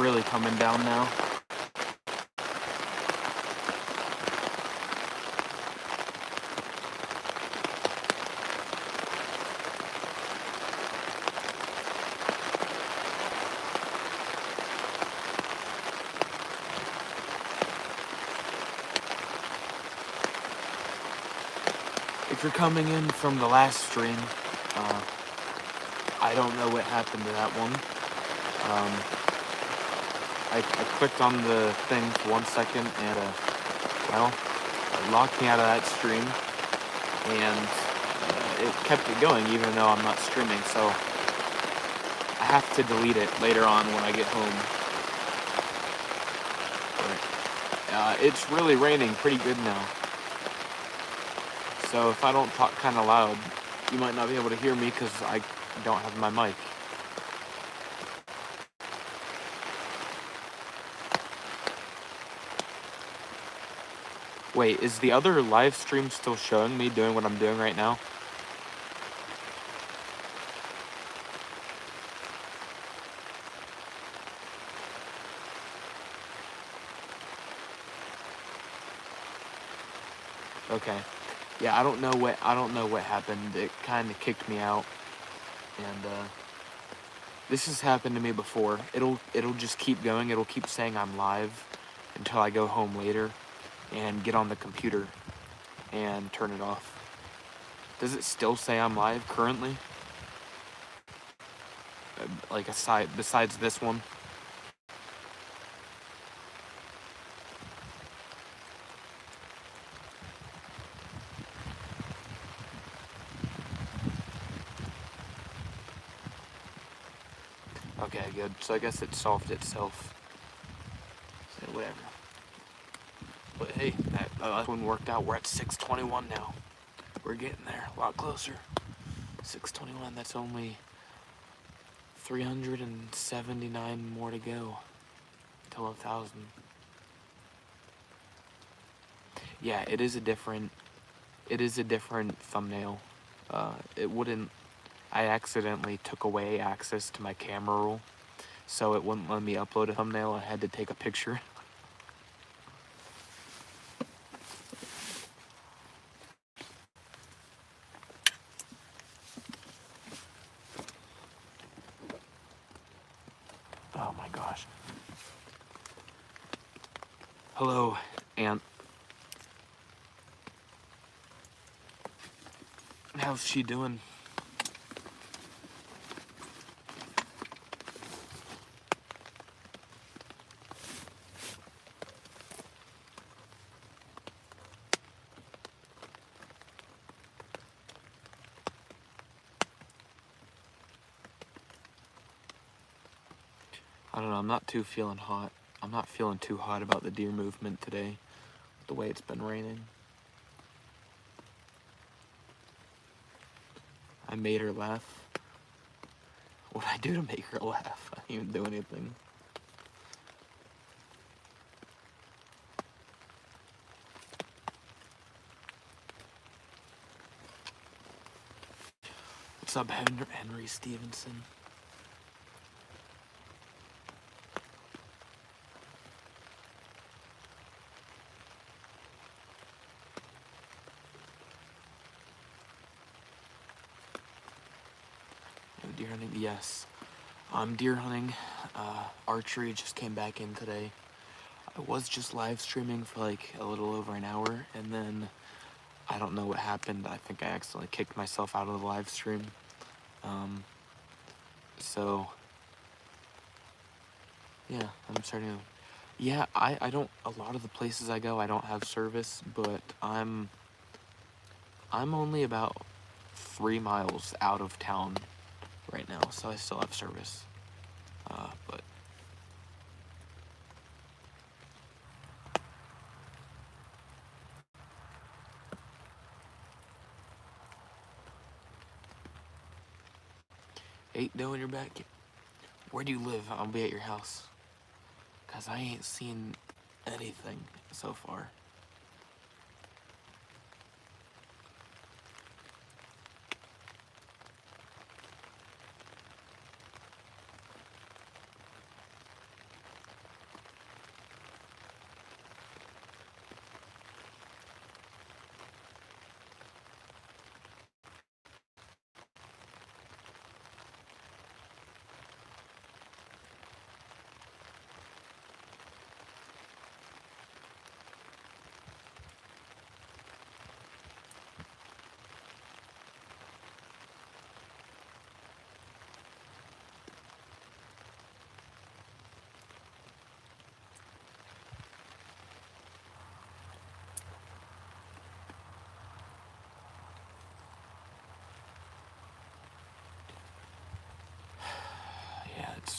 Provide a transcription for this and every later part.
really coming down now. If you're coming in from the last stream, I don't know what happened to that one. I clicked on the thing for 1 second and, well, it locked me out of that stream, and it kept it going even though I'm not streaming, so I have to delete it later on when I get home. But, it's really raining pretty good now. So if I don't talk kind of loud, you might not be able to hear me because I don't have my mic. Wait, is the other live stream still showing me doing what I'm doing right now? Okay. Yeah, I don't know what happened. It kind of kicked me out. And this has happened to me before. It'll just keep going. It'll keep saying I'm live until I go home later and get on the computer and turn it off. Does it still say I'm live currently? Like besides this one? Okay, good. So I guess it solved itself. So whatever. But hey, that last one worked out. We're at 6:21 now. We're getting there, a lot closer. 6:21, that's only 379 more to go till 1,000. Yeah, it is a different thumbnail. I accidentally took away access to my camera roll, so it wouldn't let me upload a thumbnail. I had to take a picture. Oh my gosh. Hello, Aunt. How's she doing? I don't know, I'm not feeling hot. I'm not feeling too hot about the deer movement today, the way it's been raining. I made her laugh. What'd I do to make her laugh? I didn't even do anything. What's up, Henry Stevenson? Deer hunting, yes. I'm deer hunting. Archery just came back in today. I was just live streaming for like a little over an hour, and then I don't know what happened. I think I accidentally kicked myself out of the live stream. So yeah, I'm starting to. Yeah, I don't. A lot of the places I go, I don't have service, but I'm only about 3 miles out of town right now, so I still have service. But ain't doing your back. Where do you live? I'll be at your house. Cause I ain't seen anything so far.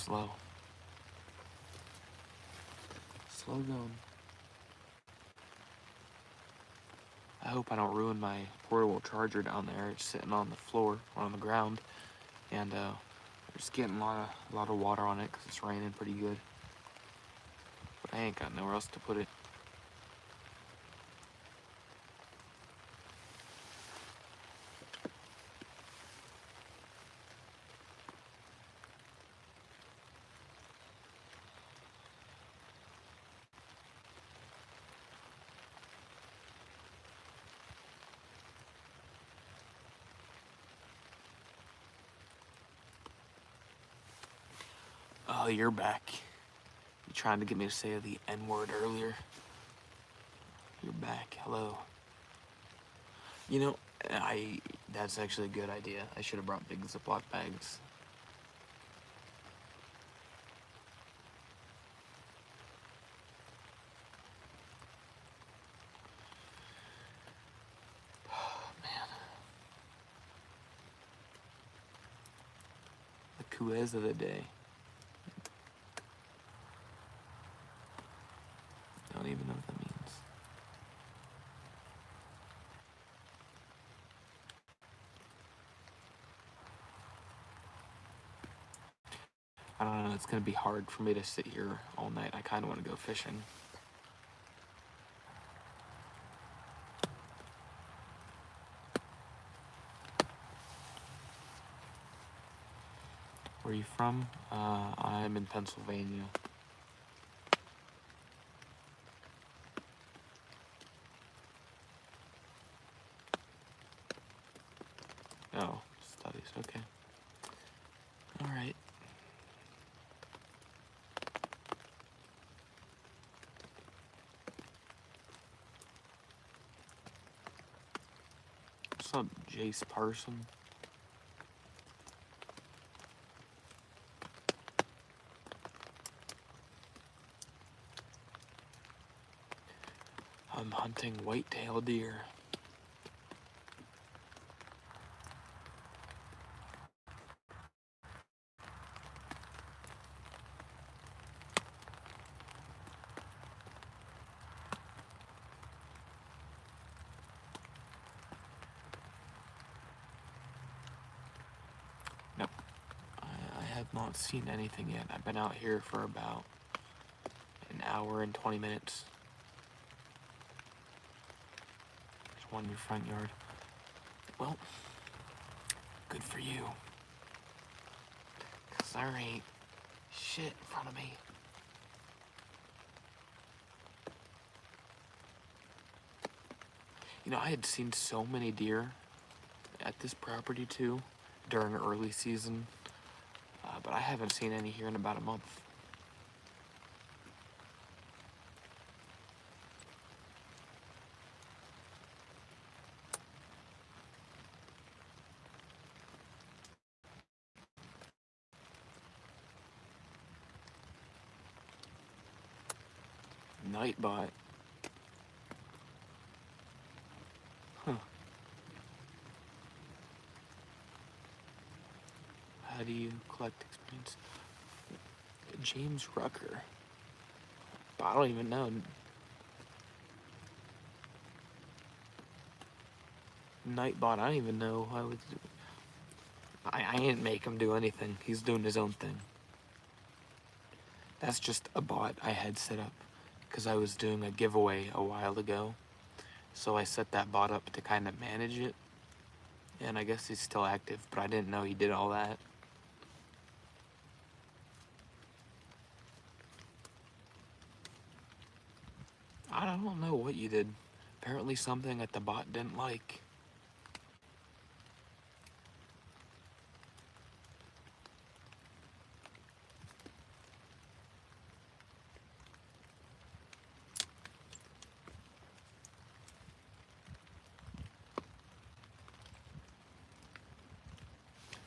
slow. Slow going. I hope I don't ruin my portable charger down there. It's sitting on the floor, or on the ground, and just getting a lot of water on it because it's raining pretty good. But I ain't got nowhere else to put it. Oh, you're back. You trying to get me to say the N-word earlier? You're back. Hello. You know, that's actually a good idea. I should have brought big Ziploc bags. Oh, man. The quiz of the day. Don't even know what that means. I don't know, it's gonna be hard for me to sit here all night. I kinda wanna go fishing. Where are you from? I'm in Pennsylvania. Oh, studies, okay. Alright. What's up, Jace Parson? I'm hunting white-tailed deer. Nope. I have not seen anything yet. I've been out here for about an hour and 20 minutes. There's one in your front yard. Well, good for you. 'Cause there ain't shit in front of me. You know, I had seen so many deer at this property too during early season, but I haven't seen any here in about a month. Nightbot. Huh. How do you collect experience? James Rucker. I don't even know. Nightbot, I don't even know how it's do. I didn't make him do anything. He's doing his own thing. That's just a bot I had set up because I was doing a giveaway a while ago. So I set that bot up to kind of manage it. And I guess he's still active, but I didn't know he did all that. I don't know what you did. Apparently something that the bot didn't like.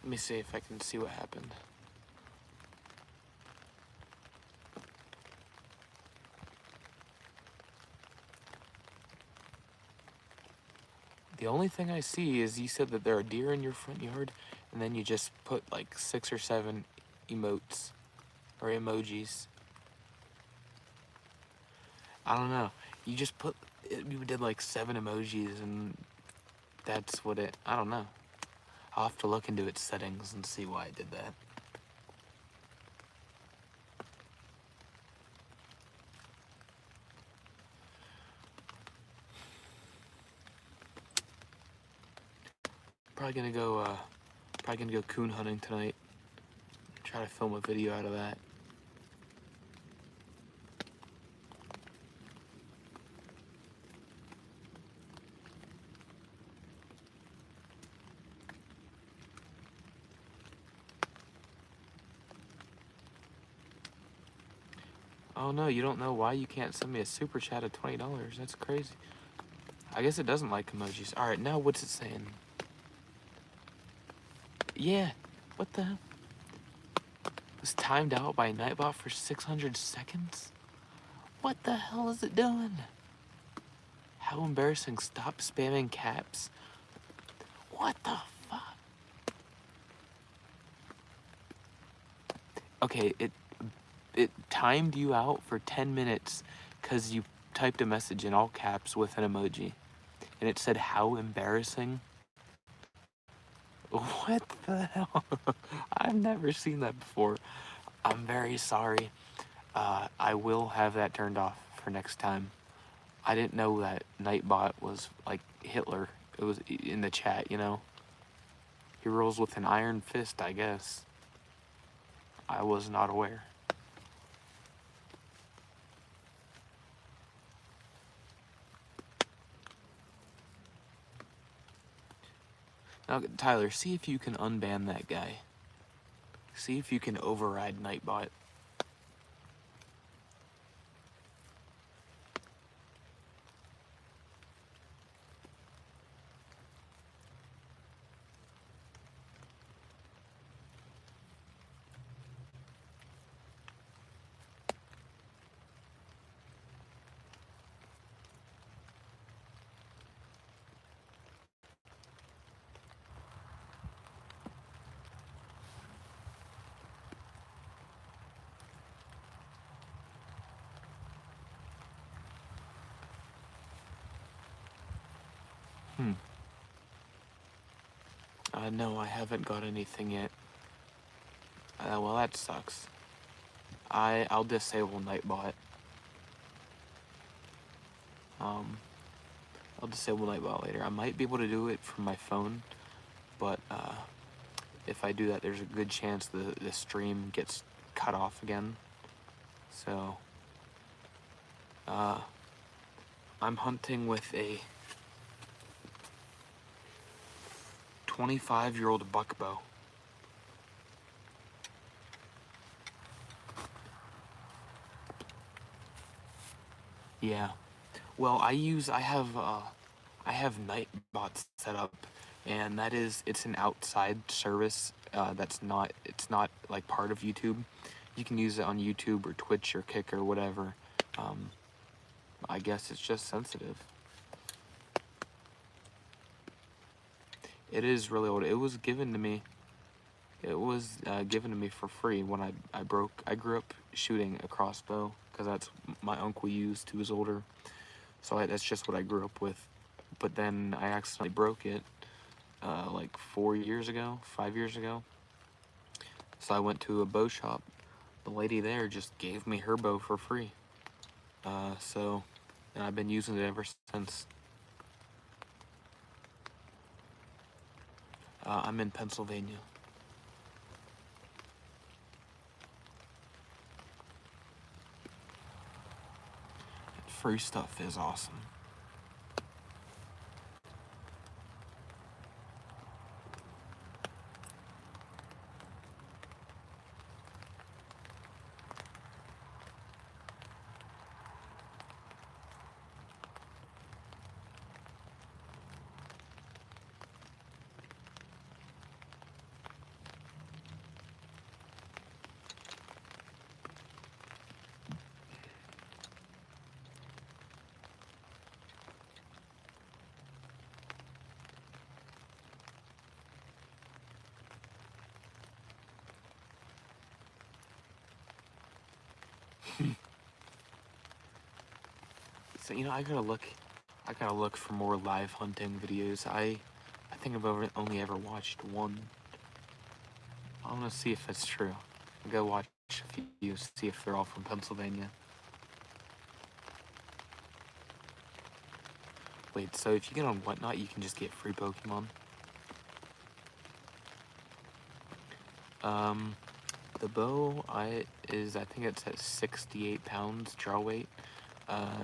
Let me see if I can see what happened. The only thing I see is you said that there are deer in your front yard, and then you just put like 6 or 7 emotes. or emojis. I don't know. You just put, you did like 7 emojis and that's what it, I don't know. I'll have to look into its settings and see why it did that. Probably gonna go coon hunting tonight. Try to film a video out of that. Oh no, you don't know why you can't send me a super chat of $20. That's crazy. I guess it doesn't like emojis. Alright, now what's it saying? Yeah, what the hell? Was timed out by Nightbot for 600 seconds? What the hell is it doing? How embarrassing. Stop spamming caps. What the fuck? Okay, it timed you out for 10 minutes because you typed a message in all caps with an emoji. And it said, how embarrassing. What the hell? I've never seen that before. I'm very sorry. I will have that turned off for next time. I didn't know that Nightbot was like Hitler. It was in the chat, you know? He rules with an iron fist, I guess. I was not aware. Now, Tyler, see if you can unban that guy. See if you can override Nightbot. No, I haven't got anything yet. Well, that sucks. I'll disable Nightbot. I'll disable Nightbot later. I might be able to do it from my phone, but if I do that, there's a good chance the stream gets cut off again. So, I'm hunting with a 25-year-old buckbow. Yeah. Well, I have Nightbot set up, and it's an outside service. It's not like part of YouTube. You can use it on YouTube or Twitch or Kick or whatever. I guess it's just sensitive. It is really old. It was given to me. It was given to me for free when I grew up shooting a crossbow because that's my uncle used who was older. So that's just what I grew up with. But then I accidentally broke it like 5 years ago. So I went to a bow shop. The lady there just gave me her bow for free. And I've been using it ever since. I'm in Pennsylvania. Free stuff is awesome. So, I gotta look for more live hunting videos. I think I've only ever watched one. I want to see if that's true. I'll go watch a few, see if they're all from Pennsylvania. Wait, so if you get on Whatnot, you can just get free Pokemon? The bow, I think it's at 68 pounds draw weight.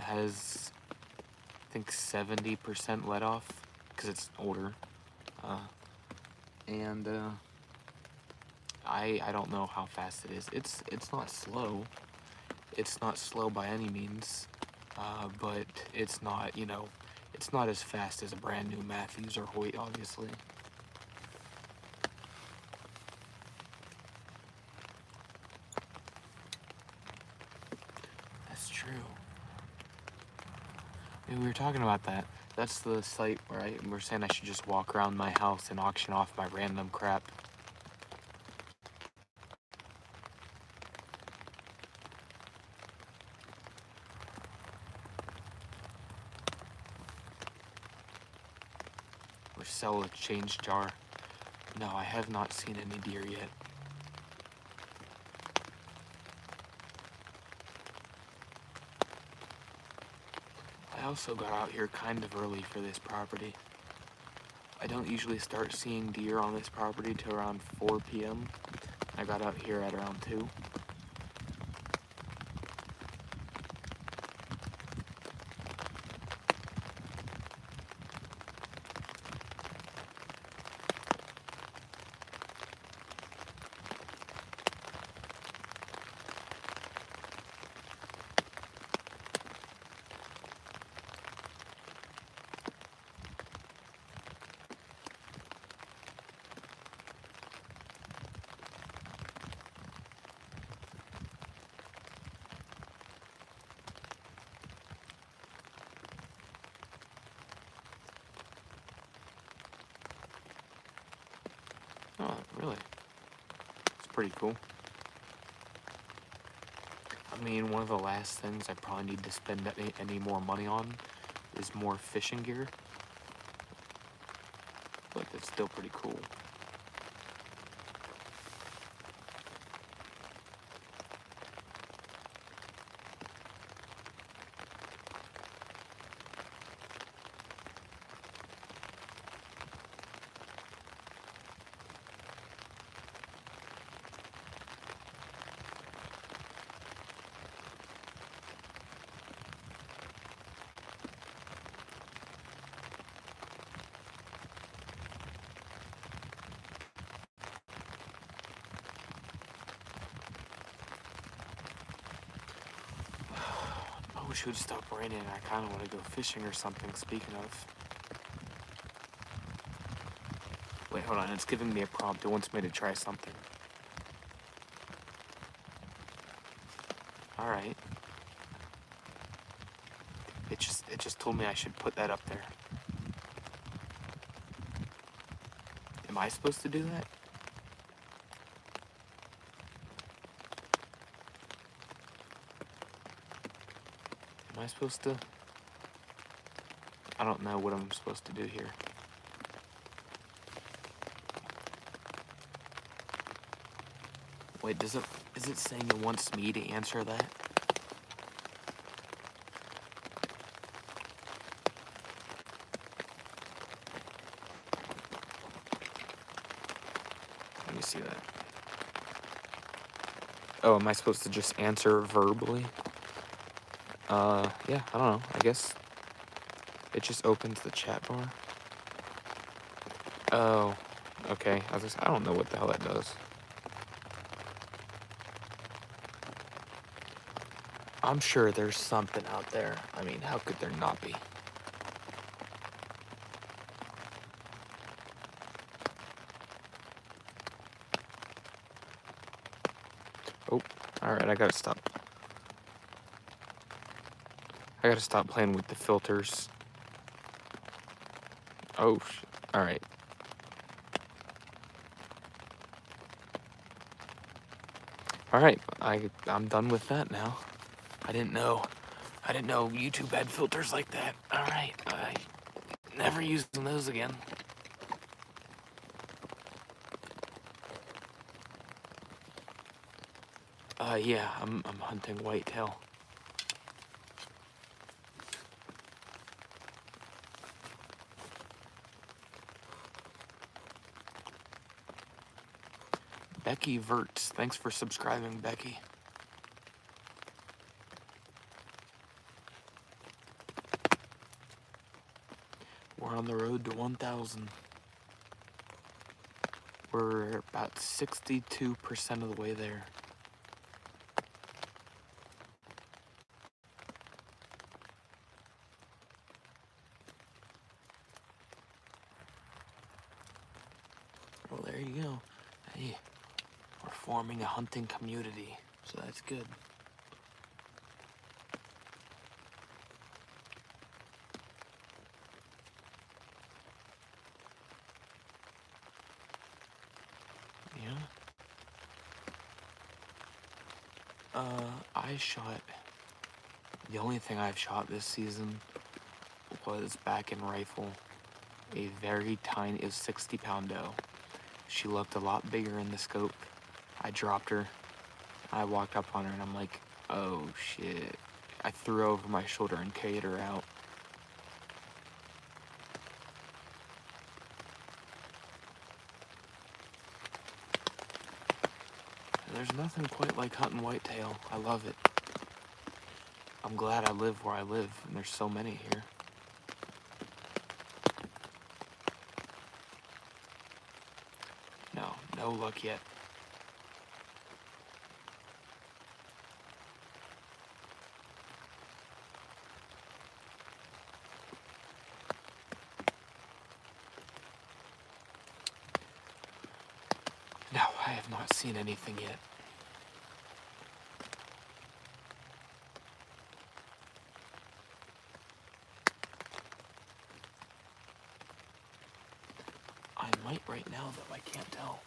Has, I think, 70% let off, because it's older. And I don't know how fast it is. It's not slow. It's not slow by any means. But it's not, it's not as fast as a brand new Matthews or Hoyt, obviously. That's true. We were talking about that. That's the site where we're saying I should just walk around my house and auction off my random crap. Or sell a change jar. No, I have not seen any deer yet. I also got out here kind of early for this property. I don't usually start seeing deer on this property till around 4 p.m. I got out here at around 2. Oh, really? It's pretty cool. I mean, one of the last things I probably need to spend any more money on is more fishing gear. But it's still pretty cool. I wish it would stop raining. I kind of want to go fishing or something, speaking of. Wait, hold on. It's giving me a prompt. It wants me to try something. Alright. It just told me I should put that up there. Am I supposed to do that? Am I supposed to? I don't know what I'm supposed to do here. Wait, is it saying it wants me to answer that? Let me see that. Oh, am I supposed to just answer verbally? Yeah, I don't know. I guess it just opens the chat bar. Oh, okay. I don't know what the hell that does. I'm sure there's something out there. I mean, how could there not be? Oh, alright, I gotta stop. I gotta stop playing with the filters. Oh, alright. Alright, I'm done with that now. I didn't know I didn't know YouTube had filters like that. Alright, never using those again. Yeah, I'm hunting whitetail. Becky Verts, thanks for subscribing, Becky. We're on the road to 1,000. We're about 62% of the way there. Well, there you go. Hey, we're forming a hunting community, so that's good. Yeah. I shot, the only thing I've shot this season was back in rifle. A very tiny, it was 60-pound doe. She looked a lot bigger in the scope. I dropped her. I walked up on her and I'm like, oh shit. I threw her over my shoulder and carried her out. And there's nothing quite like hunting whitetail. I love it. I'm glad I live where I live, and there's so many here. No luck yet. No, I have not seen anything yet. I might right now, though, I can't tell.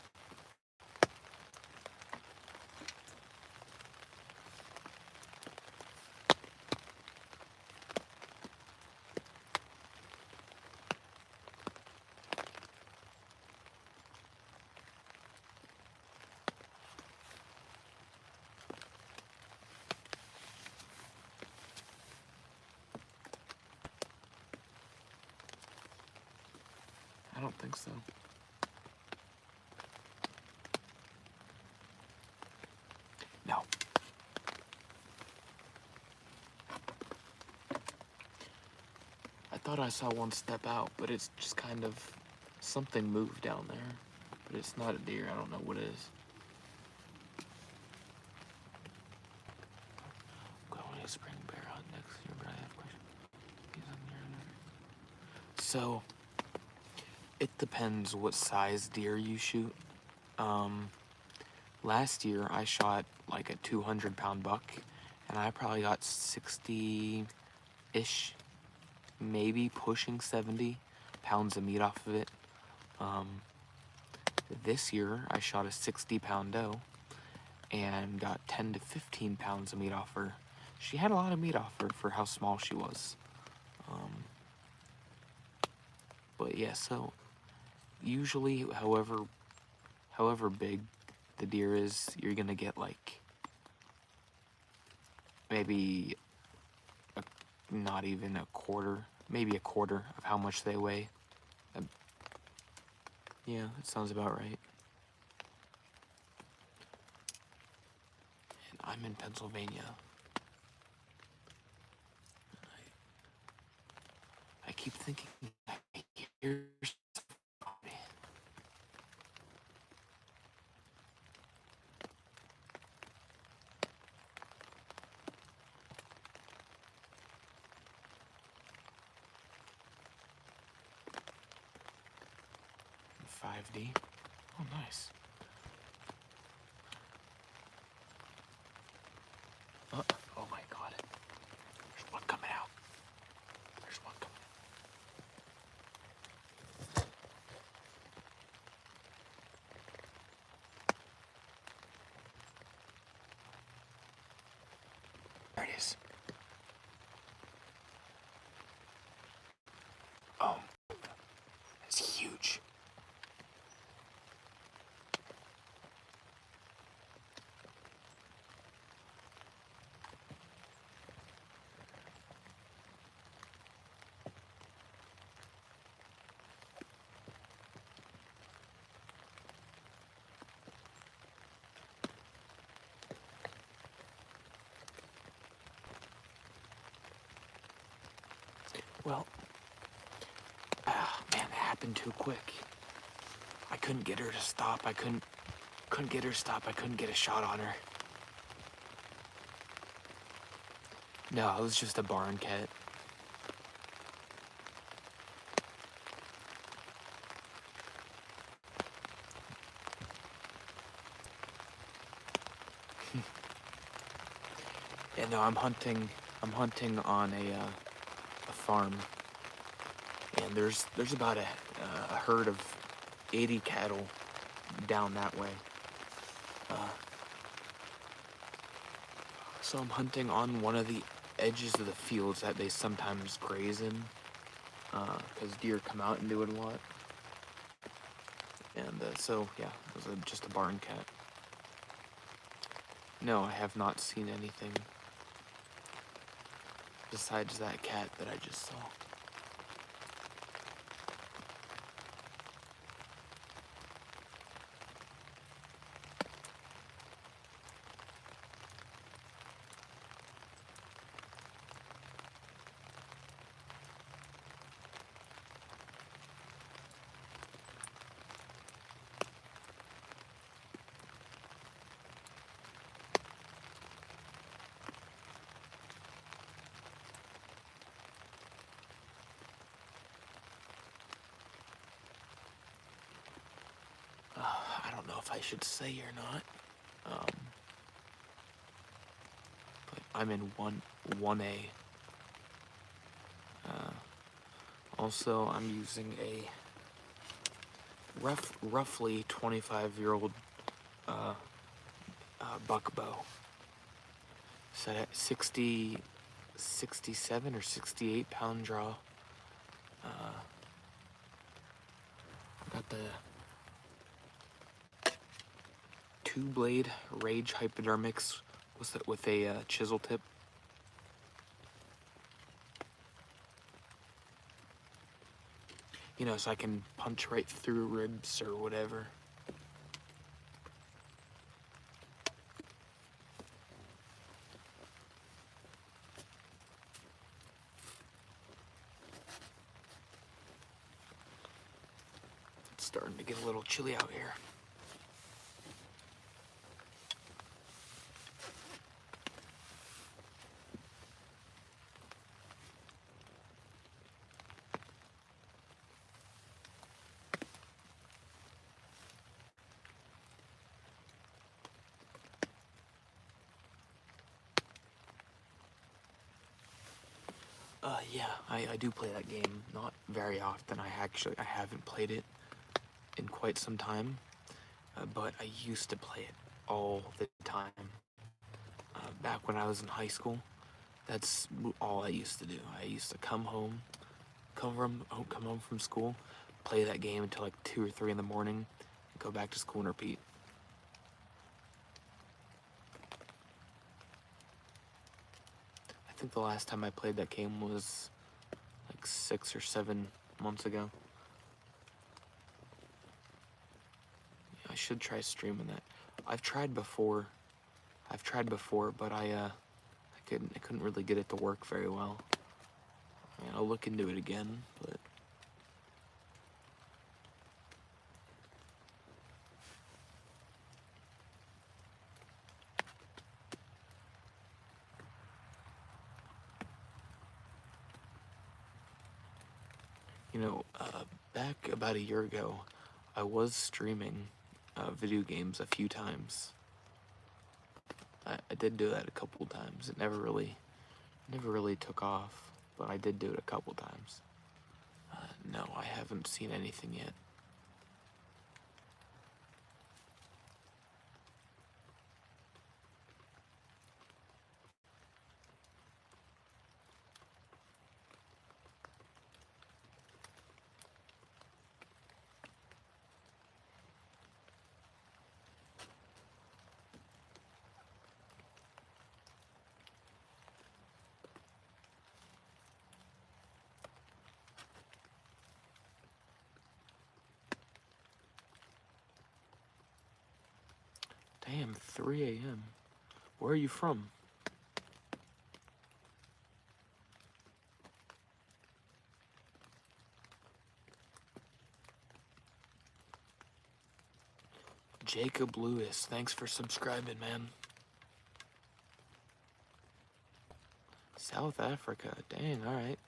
I don't think so. No. I thought I saw one step out, but it's just kind of something moved down there. But it's not a deer. I don't know what it is. Going to spring bear hunt next year, but I have questions. So, it depends what size deer you shoot. Last year I shot like a 200-pound buck, and I probably got 60-ish, maybe pushing 70 pounds of meat off of it. This year I shot a 60-pound doe and got 10 to 15 pounds of meat off her. She had a lot of meat off her for how small she was. But yeah, so usually however big the deer is, you're gonna get like maybe not even a quarter, maybe a quarter of how much they weigh. Yeah, that sounds about right. And I'm in Pennsylvania. I keep thinking I hear somebody. In 5D. Oh, nice. Oh my god. There's one coming out. There's one coming out. There it is. Well, man, it happened too quick. I couldn't get her to stop. I couldn't get her to stop. I couldn't get a shot on her. No, it was just a barn cat. Yeah, no, I'm hunting on a farm, and there's about a herd of 80 cattle down that way. So I'm hunting on one of the edges of the fields that they sometimes graze in, because deer come out and do it a lot. And so yeah, it was just a barn cat. No, I have not seen anything besides that cat that I just saw. I don't know if I should say or not, but I'm in 1A. Also, I'm using a roughly 25-year-old buck bow. Set at 67 or 68 pound draw. Got the 2-blade Rage Hypodermics with a chisel tip. You know, so I can punch right through ribs or whatever. It's starting to get a little chilly out here. Yeah, I do play that game, not very often. I haven't played it in quite some time, but I used to play it all the time. Back when I was in high school, that's all I used to do. I used to come home from school, play that game until like 2 or 3 in the morning, and go back to school and repeat. I think the last time I played that game was like 6 or 7 months ago. I should try streaming that. I've tried before, but I couldn't really get it to work very well. I mean, I'll look into it again, but you know, back about a year ago, I was streaming video games a few times. I did do that a couple times. It never really took off, but I did do it a couple times. No, I haven't seen anything yet. Damn, 3 a.m. Where are you from? Jacob Lewis, thanks for subscribing, man. South Africa, dang, alright.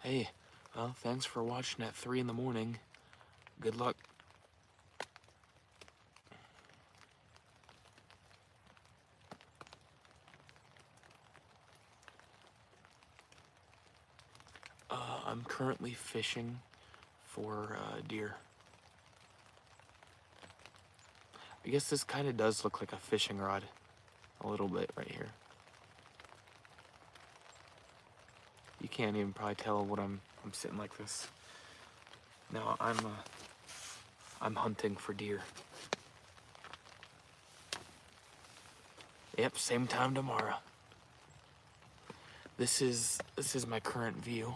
Hey, well, thanks for watching at 3 in the morning. Good luck. I'm currently fishing for deer. I guess this kind of does look like a fishing rod. A little bit right here. You can't even probably tell what I'm sitting like this. No, I'm hunting for deer. Yep, same time tomorrow. This is my current view.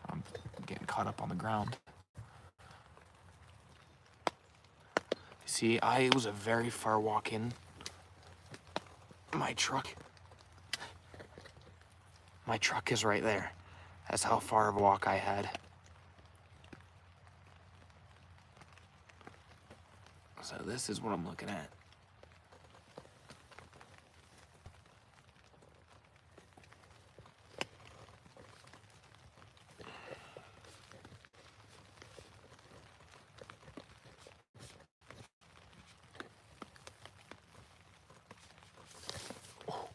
I'm getting caught up on the ground. See, it was a very far walk in. My truck is right there. That's how far of a walk I had. So this is what I'm looking at. Oh,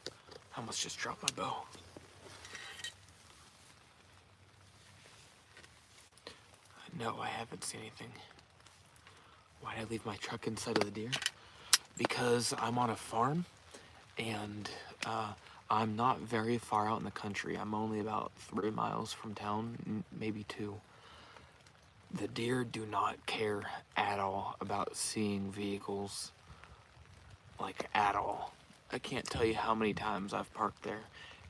I almost just dropped my bow. No, I haven't seen anything. Why'd I leave my truck inside of the deer? Because I'm on a farm, and I'm not very far out in the country. I'm only about 3 miles from town, maybe 2. The deer do not care at all about seeing vehicles, like at all. I can't tell you how many times I've parked there,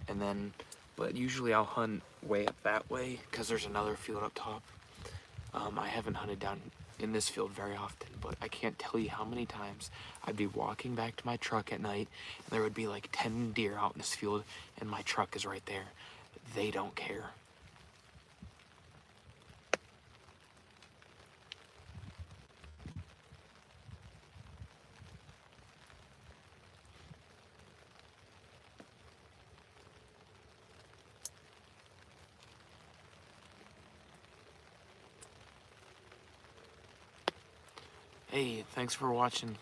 and then, but usually I'll hunt way up that way, because there's another field up top. I haven't hunted down in this field very often, but I can't tell you how many times I'd be walking back to my truck at night, and there would be like 10 deer out in this field, and my truck is right there. They don't care. Hey, thanks for watching.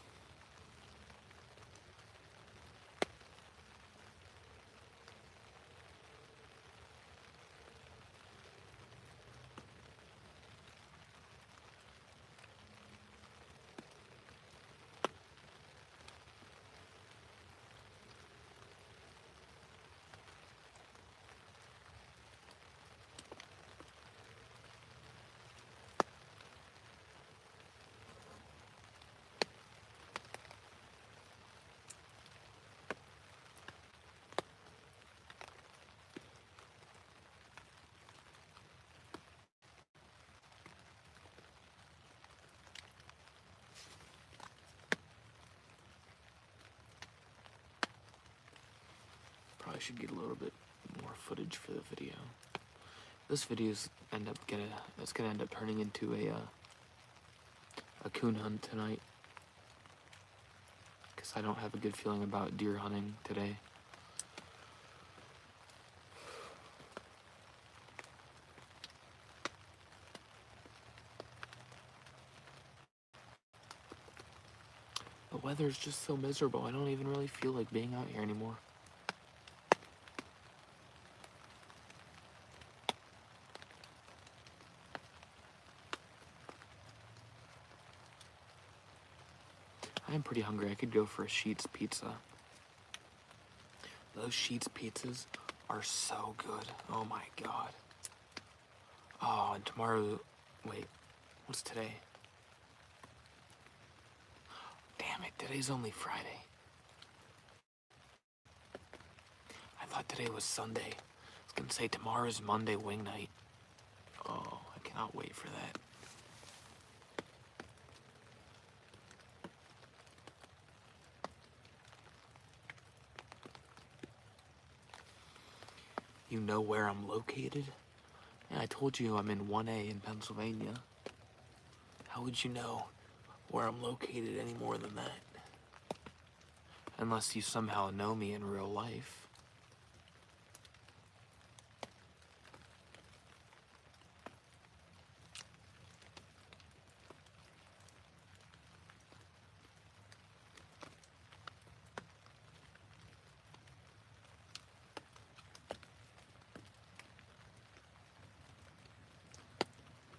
Probably should get a little bit more footage for the video. This video's it's gonna end up turning into a coon hunt tonight, because I don't have a good feeling about deer hunting today. The weather's just so miserable. I don't even really feel like being out here anymore. I'm pretty hungry. I could go for a Sheetz pizza. Those Sheetz pizzas are so good. Oh my god. Oh, and tomorrow, wait, what's today? Damn it, today's only Friday. I thought today was Sunday. I was gonna say tomorrow's Monday wing night. Oh, I cannot wait for that. You know where I'm located? Yeah, I told you I'm in 1A in Pennsylvania. How would you know where I'm located any more than that? Unless you somehow know me in real life.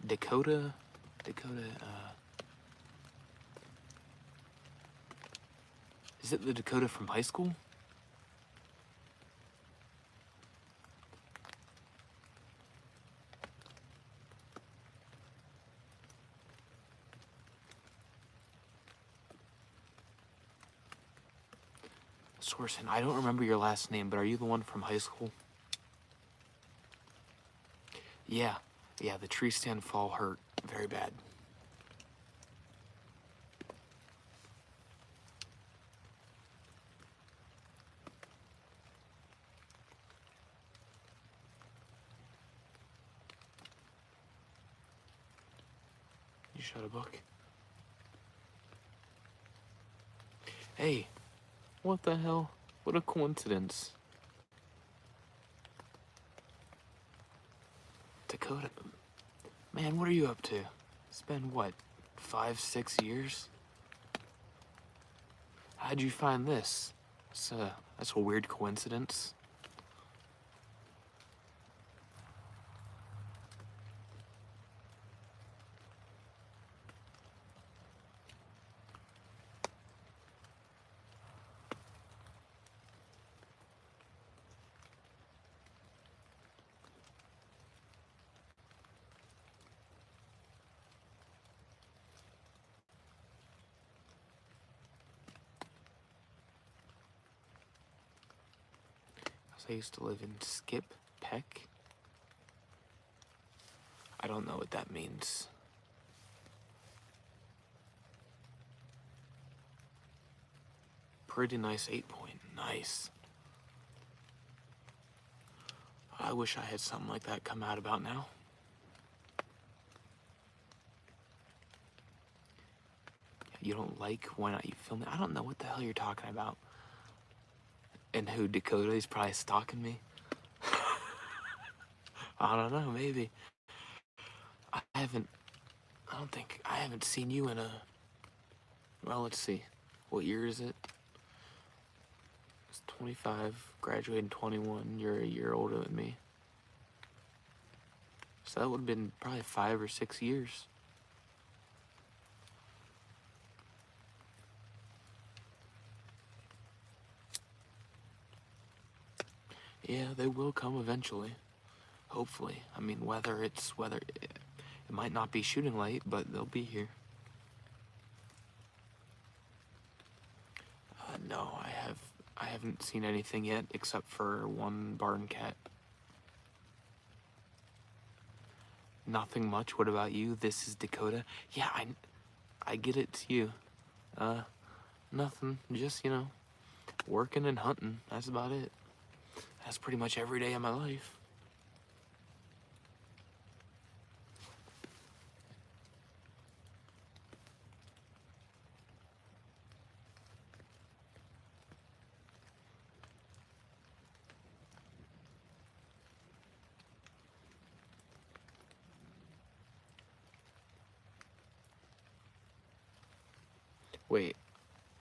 Dakota, is it the Dakota from high school? Sorsen, I don't remember your last name, but are you the one from high school? Yeah, the tree stand fall hurt very bad. You shot a buck? Hey, what the hell? What a coincidence. Dakota, man, what are you up to? It's been, what, 5, 6 years? How'd you find this? That's a weird coincidence. I used to live in Skip Peck. I don't know what that means. Pretty nice 8-point. Nice. I wish I had something like that come out about now. You don't like why not you film it? I don't know what the hell you're talking about. And who, Dakota? He's probably stalking me. I don't know, maybe. I haven't seen you in well, let's see. What year is it? It's 25, graduating 21. You're a year older than me. So that would have been probably 5 or 6 years. Yeah, they will come eventually. Hopefully. I mean, it might not be shooting light, but they'll be here. No, I haven't seen anything yet except for one barn cat. Nothing much. What about you? This is Dakota. Yeah, I get it to you. Nothing. Just, working and hunting. That's about it. That's pretty much every day of my life. Wait,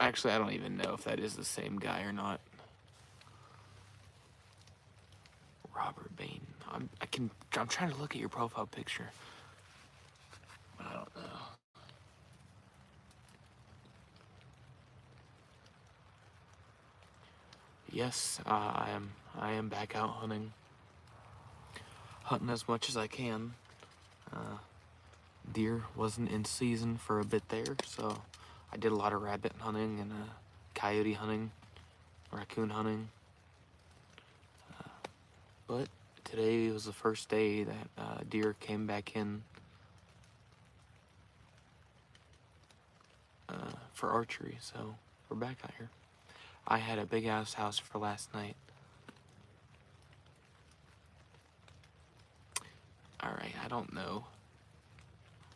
actually, I don't even know if that is the same guy or not. Robert Bain. I'm trying to look at your profile picture. I don't know. Yes, I am back out hunting. Hunting as much as I can. Deer wasn't in season for a bit there, so I did a lot of rabbit hunting and coyote hunting, raccoon hunting. But today was the first day that deer came back in for archery, so we're back out here. I had a big ass house for last night. Alright, I don't know.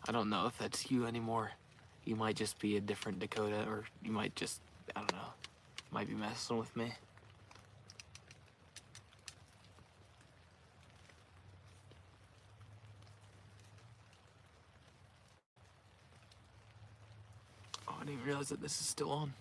I don't know if that's you anymore. You might just be a different Dakota, or you might just, I don't know, might be messing with me. Oh, I didn't even realize that this is still on.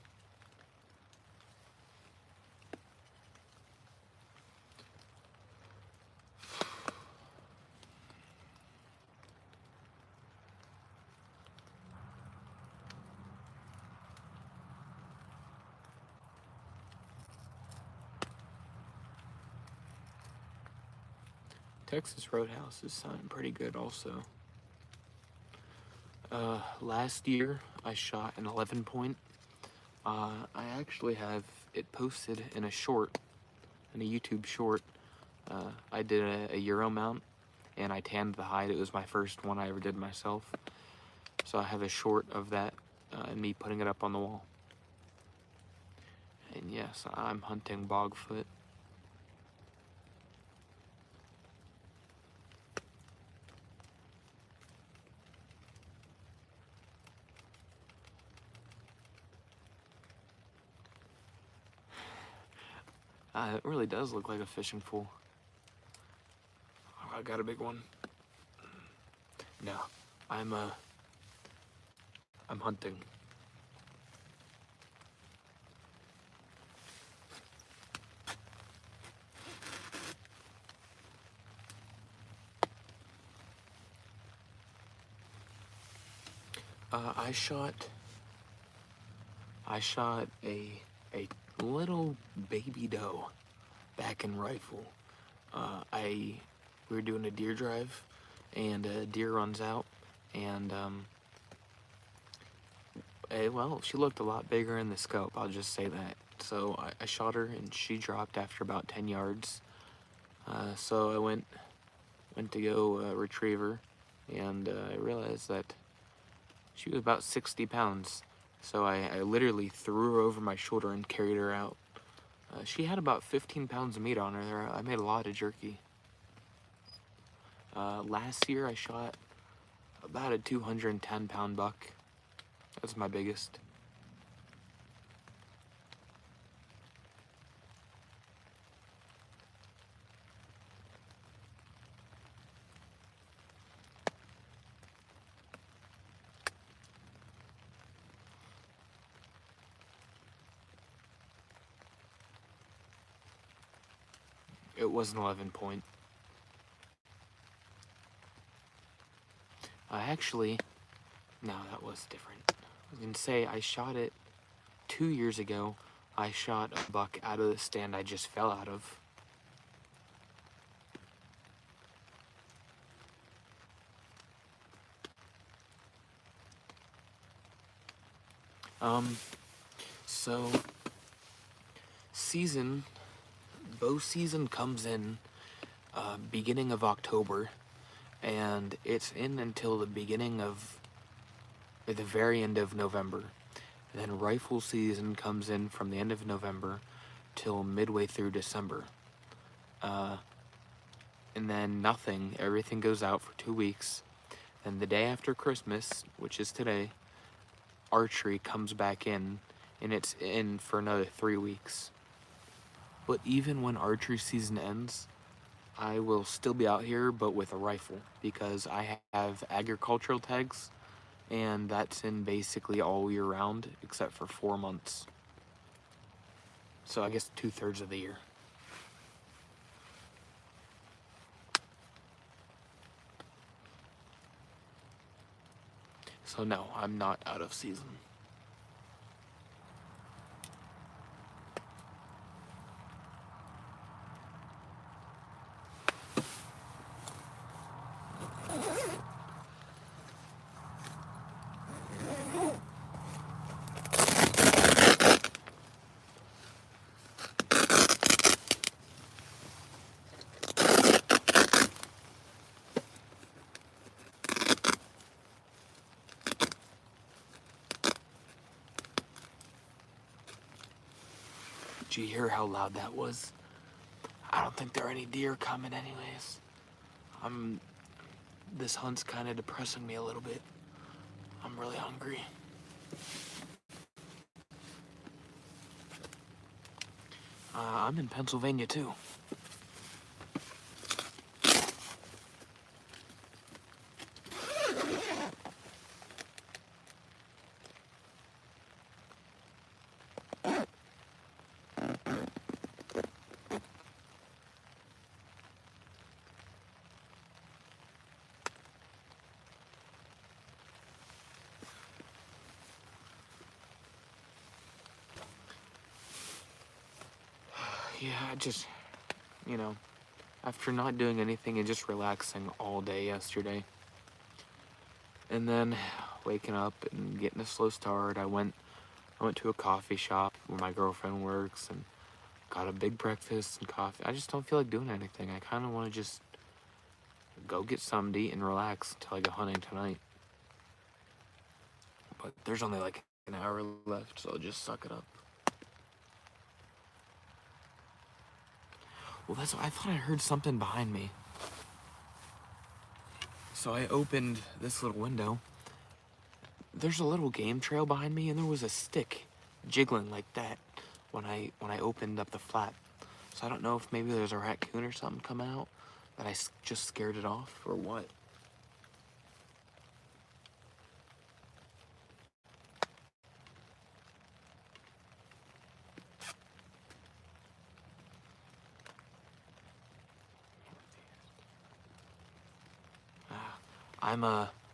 Texas Roadhouse is sounding pretty good also. Last year I shot an 11 point. I actually have it posted in a short, in a YouTube short. I did a Euro mount and I tanned the hide. It was my first one I ever did myself. So I have a short of that and me putting it up on the wall. And yes, I'm hunting bogfoot. It really does look like a fishing pool. Oh, I got a big one. No, I'm hunting. I shot a little baby doe back in rifle. We were doing a deer drive, and a deer runs out, and well, she looked a lot bigger in the scope. I'll just say that. So I shot her, and she dropped after about 10 yards. So I went to go retrieve her, and I realized that she was about 60 pounds. So I literally threw her over my shoulder and carried her out. She had about 15 pounds of meat on her there. I made a lot of jerky. Last year I shot about a 210-pound buck. That's my biggest. It was an 11 point. Actually, no, that was different. I was gonna say, I shot it 2 years ago. I shot a buck out of the stand I just fell out of. So, bow season comes in beginning of October, and it's in until the beginning of, or the very end of November. And then rifle season comes in from the end of November till midway through December. And then nothing, everything goes out for 2 weeks. And the day after Christmas, which is today, archery comes back in, and it's in for another 3 weeks. But even when archery season ends, I will still be out here, but with a rifle, because I have agricultural tags, and that's in basically all year round, except for 4 months. So I guess 2/3 of the year. So no, I'm not out of season. Did you hear how loud that was? I don't think there are any deer coming anyways. This hunt's kind of depressing me a little bit. I'm really hungry. I'm in Pennsylvania too. Yeah, after not doing anything and just relaxing all day yesterday, and then waking up and getting a slow start, I went to a coffee shop where my girlfriend works and got a big breakfast and coffee. I just don't feel like doing anything. I kind of want to just go get something to eat and relax until I go hunting tonight. But there's only like an hour left, so I'll just suck it up. Well, I thought I heard something behind me. So I opened this little window. There's a little game trail behind me, and there was a stick jiggling like that when I opened up the flap. So I don't know if maybe there's a raccoon or something coming out that I just scared it off or what.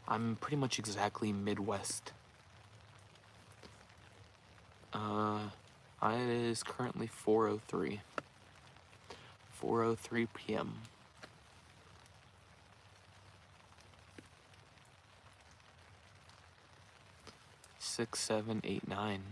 I'm pretty much exactly Midwest. It is currently 4:03. 4:03 p.m. 6, 7, 8, 9.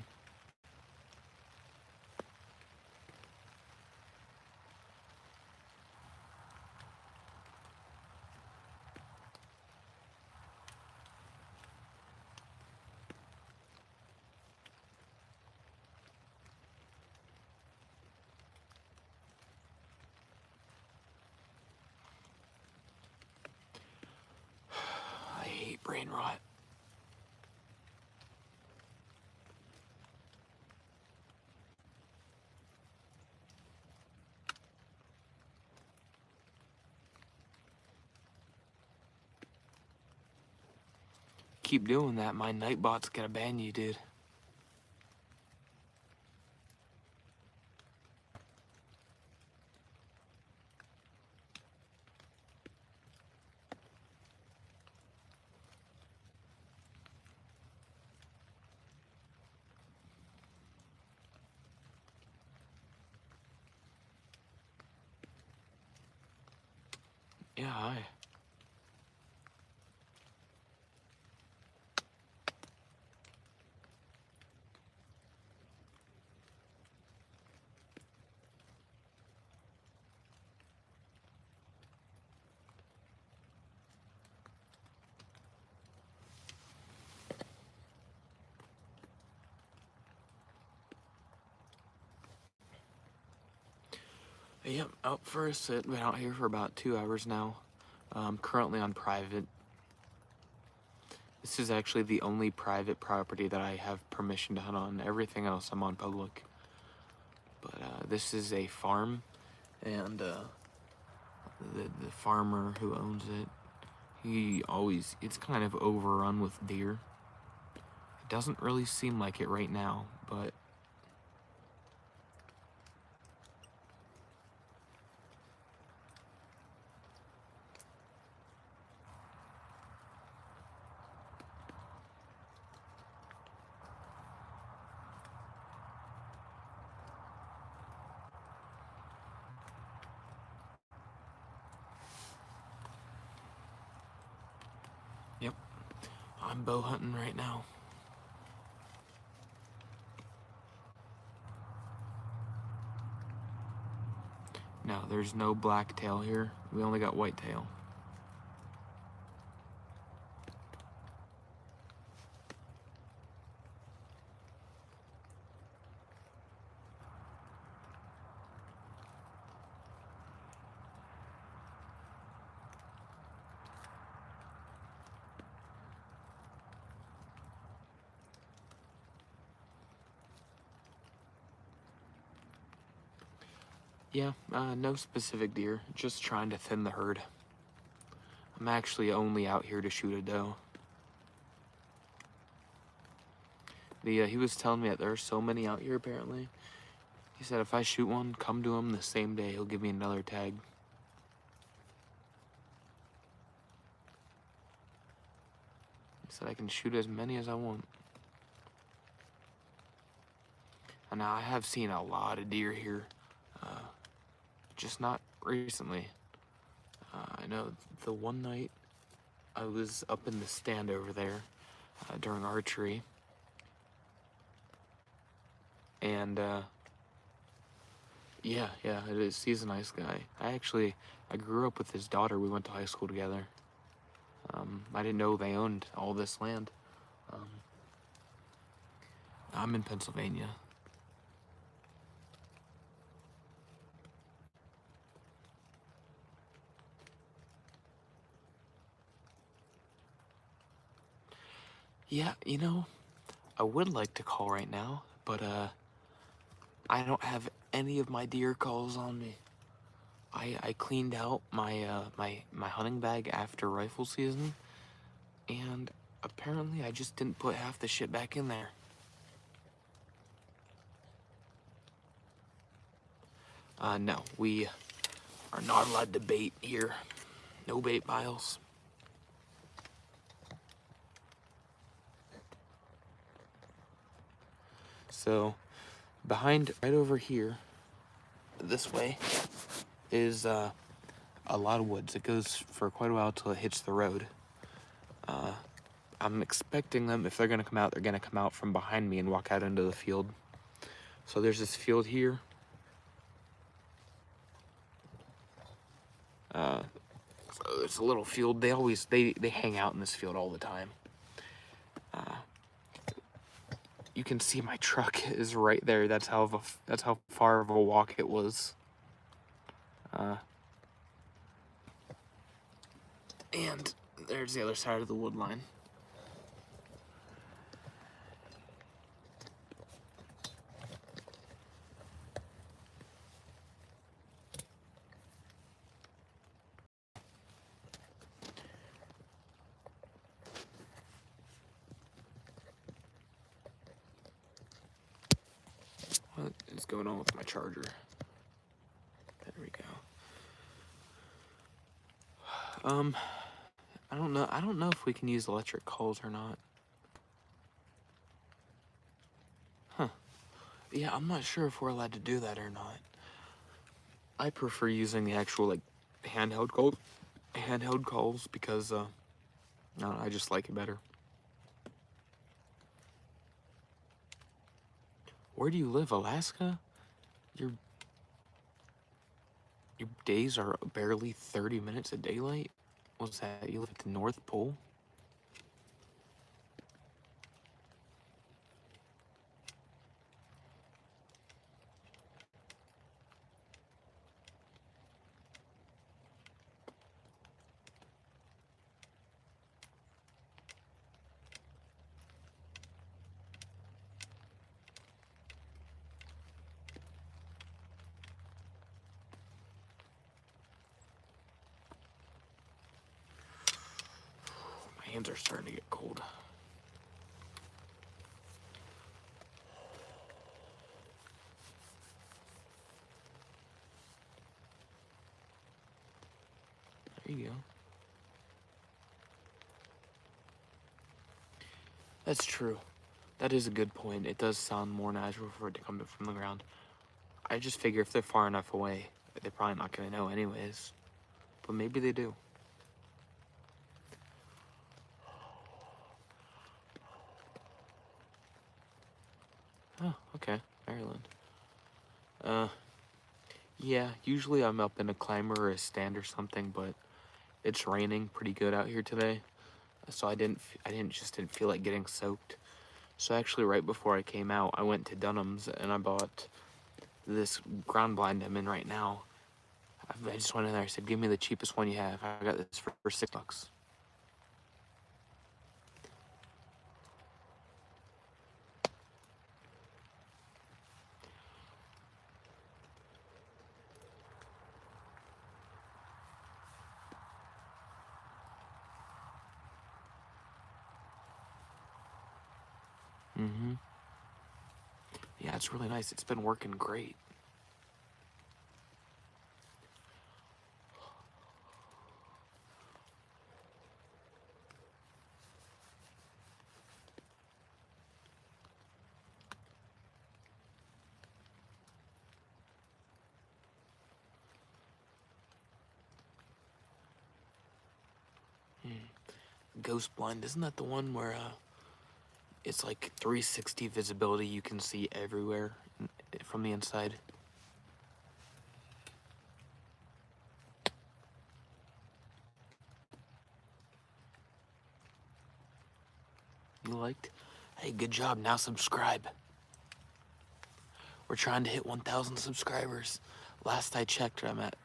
I hate brain rot. Keep doing that, my Nightbot's gonna ban you, dude. Yeah, hi. Yep, out for a sit. Been out here for about 2 hours now. Currently on private. This is actually the only private property that I have permission to hunt on. Everything else I'm on public. But this is a farm, and the farmer who owns it, it's kind of overrun with deer. It doesn't really seem like it right now, but yep, I'm bow hunting right now. No, there's no blacktail here. We only got whitetail. Yeah, no specific deer, just trying to thin the herd. I'm actually only out here to shoot a doe. He was telling me that there are so many out here apparently. He said if I shoot one, come to him the same day, he'll give me another tag. He said I can shoot as many as I want. And now I have seen a lot of deer here, just not recently. I know the one night I was up in the stand over there during archery, and yeah, it is. He's a nice guy. I grew up with his daughter. We went to high school together. I didn't know they owned all this land. I'm in Pennsylvania. Yeah, you know, I would like to call right now, but I don't have any of my deer calls on me. I cleaned out my hunting bag after rifle season, and apparently I just didn't put half the shit back in there. No, we are not allowed to bait here. No bait piles. So, behind, right over here, this way, is a lot of woods. It goes for quite a while till it hits the road. I'm expecting them, if they're gonna come out, they're gonna come out from behind me and walk out into the field. So there's this field here. So it's a little field. They hang out in this field all the time. You can see my truck is right there. That's how far of a walk it was. And there's the other side of the wood line. What is going on with my charger? There we go. I don't know. I don't know if we can use electric calls or not. Huh. Yeah, I'm not sure if we're allowed to do that or not. I prefer using the actual, like, handheld calls because, I just like it better. Where do you live, Alaska? Your days are barely 30 minutes of daylight? What's that? You live at the North Pole? My hands are starting to get cold. There you go. That's true. That is a good point. It does sound more natural for it to come from the ground. I just figure if they're far enough away, they're probably not going to know anyways. But maybe they do. Oh, okay. Maryland. Yeah, usually I'm up in a climber or a stand or something, but it's raining pretty good out here today. So I didn't feel like getting soaked. So actually right before I came out, I went to Dunham's and I bought this ground blind I'm in right now. I just went in there, I said, give me the cheapest one you have. I got this for $6. Mm-hmm. Yeah, it's really nice. It's been working great. Ghost blind, isn't that the one where it's like 360 visibility? You can see everywhere from the inside. You liked? Hey, good job. Now subscribe. We're trying to hit 1,000 subscribers. Last I checked, I'm at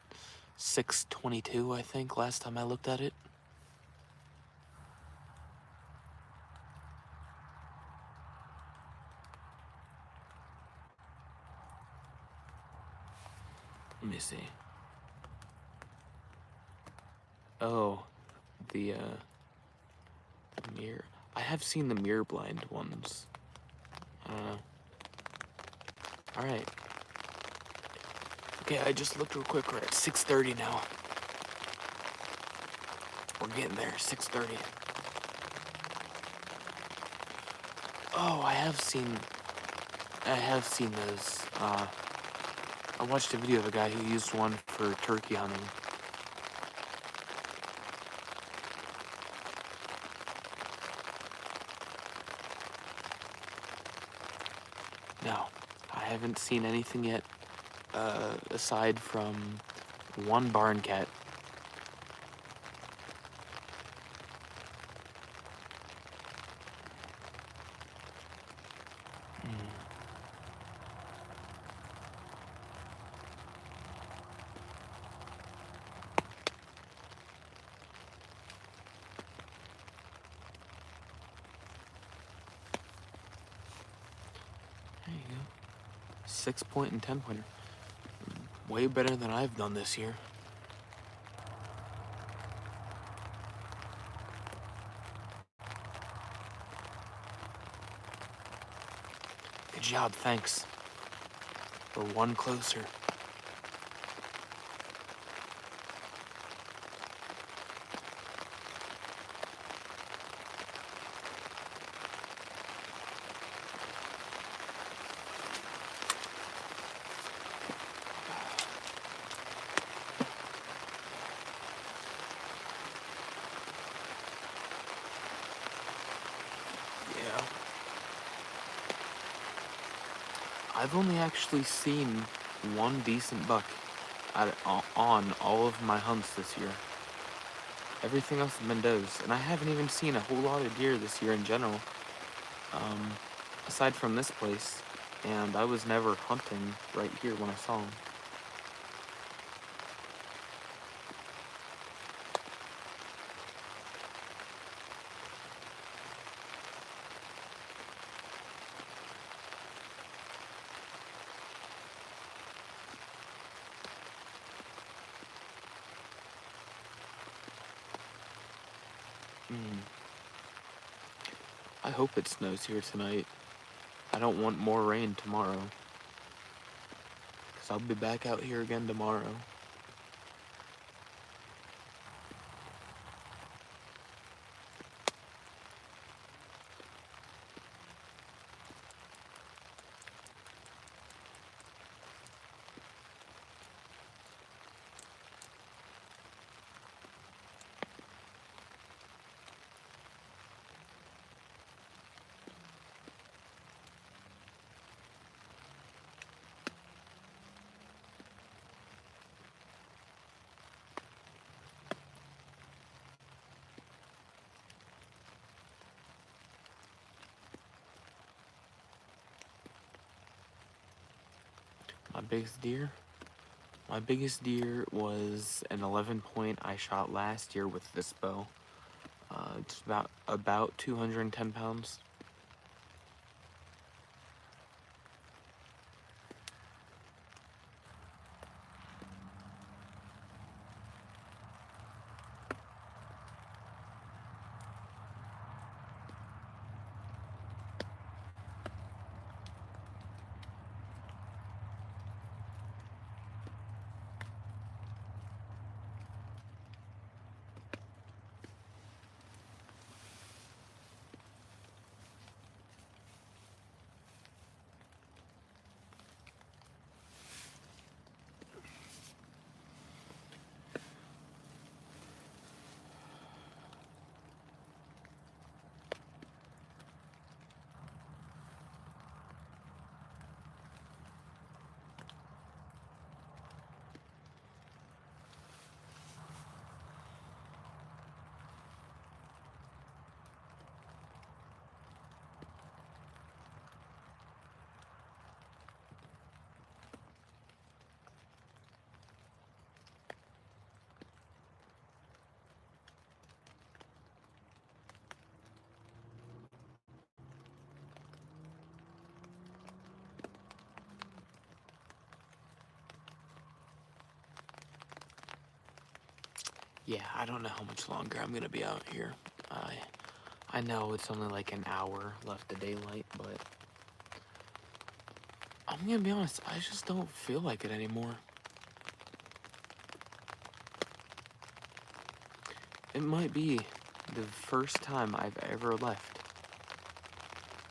622, I think, last time I looked at it. Let me see. Oh, the mirror. I have seen the mirror blind ones. I don't know. Alright. Okay, I just looked real quick. We're at 6:30 now. We're getting there. 6:30. Oh, I have seen those. I watched a video of a guy who used one for turkey hunting. No, I haven't seen anything yet, aside from one barn cat. There you go. 6-point and 10-pointer. Way better than I've done this year. Good job, thanks. We're one closer. Yeah. I've only actually seen one decent buck on all of my hunts this year. Everything else has been does, and I haven't even seen a whole lot of deer this year in general, aside from this place, and I was never hunting right here when I saw them. I hope it snows here tonight. I don't want more rain tomorrow, because I'll be back out here again tomorrow. My biggest deer? My biggest deer was an 11-point I shot last year with this bow. It's about 210 pounds. Yeah, I don't know how much longer I'm gonna be out here. I I know it's only like an hour left of daylight, but I'm gonna be honest, I just don't feel like it anymore. It might be the first time I've ever left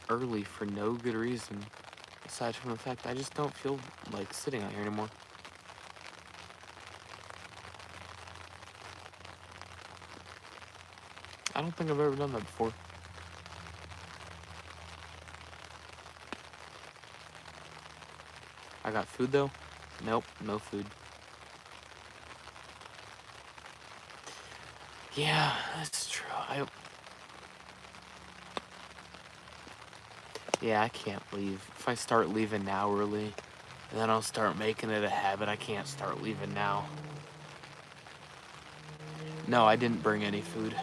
early for no good reason, aside from the fact I just don't feel like sitting out here anymore. I don't think I've ever done that before. I got food though? Nope, no food. Yeah, that's true. Yeah, I can't leave. If I start leaving now early, then I'll start making it a habit. I can't start leaving now. No, I didn't bring any food.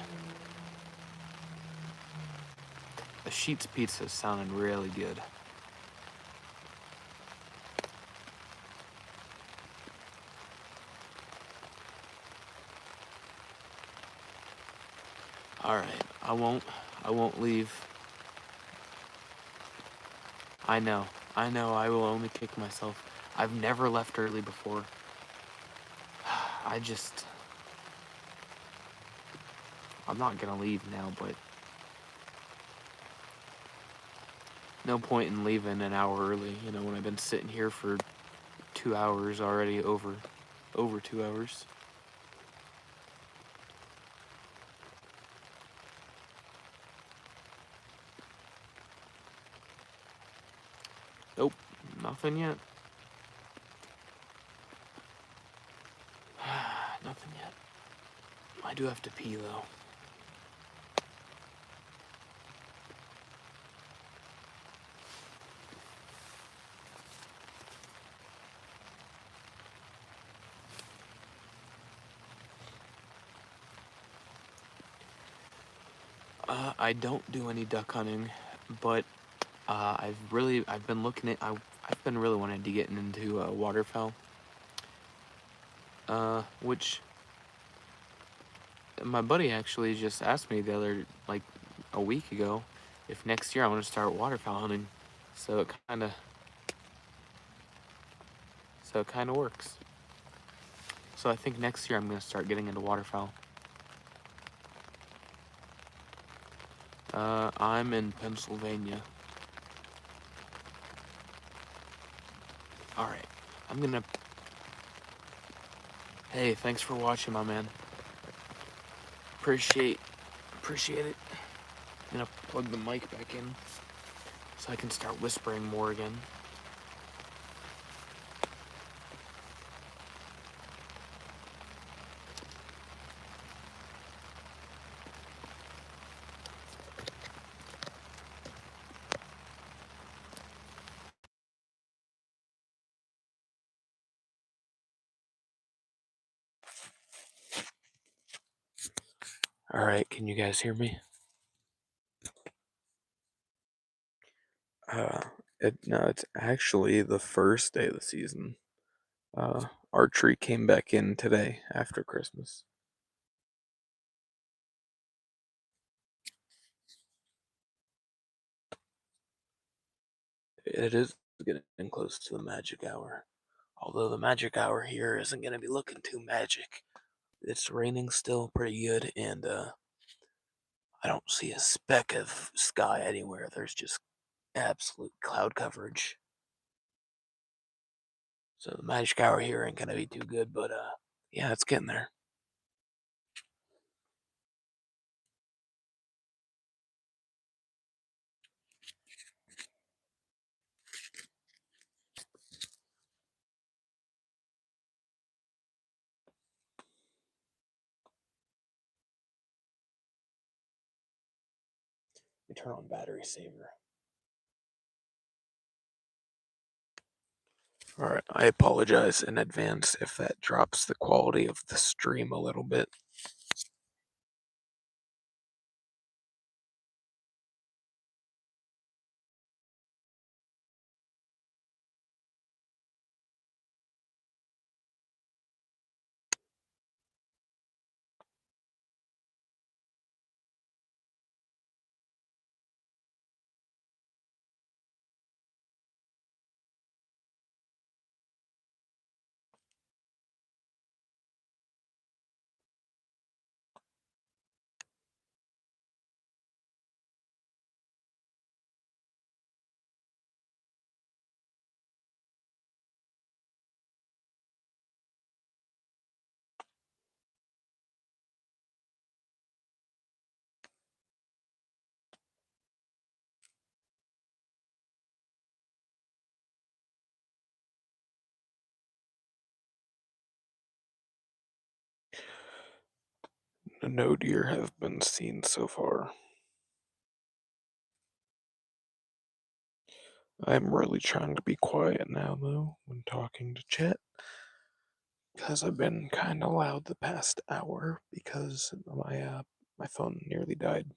The Sheets pizza sounded really good. All right, I won't leave. I know, I will only kick myself. I've never left early before. I just, I'm not gonna leave now, but no point in leaving an hour early, you know, when I've been sitting here for 2 hours already, over 2 hours. Nope, nothing yet. Nothing yet. I do have to pee though. I don't do any duck hunting, but I've been looking at, I've been really wanting to get into waterfowl. Which my buddy actually just asked me like a week ago, if next year I want to start waterfowl hunting. So it kind of works. So I think next year I'm gonna start getting into waterfowl. I'm in Pennsylvania. All right, I'm gonna. Hey, thanks for watching, my man. Appreciate it. I'm gonna plug the mic back in so I can start whispering more again. All right, can you guys hear me? Uh, no, it's actually the first day of the season. Archery came back in today after Christmas. It is getting close to the magic hour. Although the magic hour here isn't going to be looking too magic. It's raining still pretty good, and I don't see a speck of sky anywhere. There's just absolute cloud coverage. So the magic hour here ain't going to be too good, but yeah, it's getting there. Let me turn on battery saver. All right, I apologize in advance if that drops the quality of the stream a little bit. No deer have been seen so far. I'm really trying to be quiet now, though, when talking to Chet, because I've been kind of loud the past hour because my phone nearly died.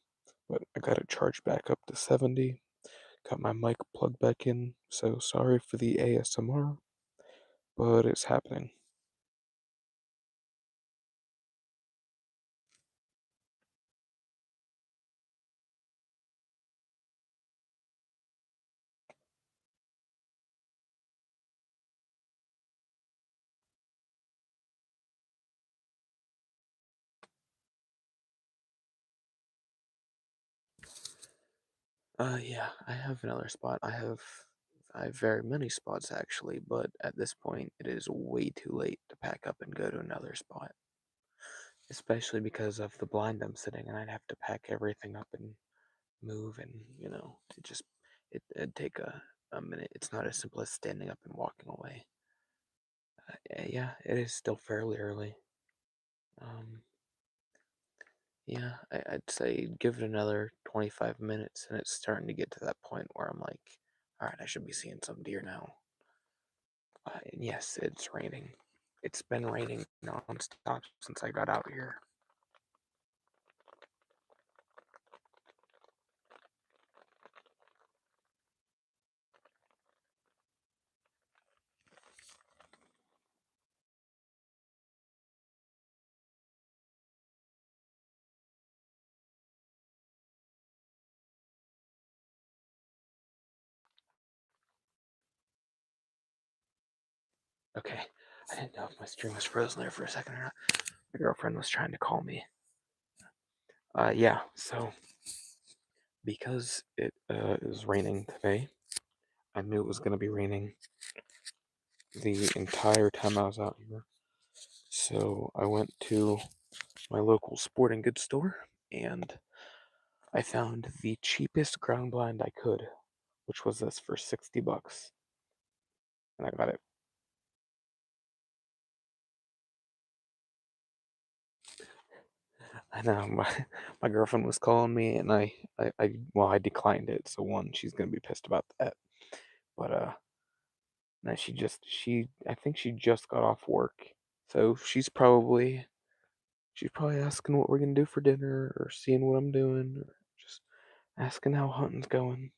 But I got it charged back up to 70. Got my mic plugged back in, so sorry for the ASMR, but it's happening. Yeah, I have another spot. I have very many spots actually, but at this point it is way too late to pack up and go to another spot. Especially because of the blind I'm sitting and I'd have to pack everything up and move and, it'd take a minute. It's not as simple as standing up and walking away. Yeah, it is still fairly early. Um, yeah, I'd say give it another 25 minutes and it's starting to get to that point where I'm like, all right, I should be seeing some deer now. And yes, it's raining. It's been raining nonstop since I got out here. Okay, I didn't know if my stream was frozen there for a second or not. My girlfriend was trying to call me. Yeah, so because it is raining today, I knew it was going to be raining the entire time I was out here. So I went to my local sporting goods store and I found the cheapest ground blind I could, which was this for $60. And I got it. I know my girlfriend was calling me and I declined it. So one, she's gonna be pissed about that. But no, I think she just got off work. So she's probably asking what we're gonna do for dinner or seeing what I'm doing or just asking how hunting's going.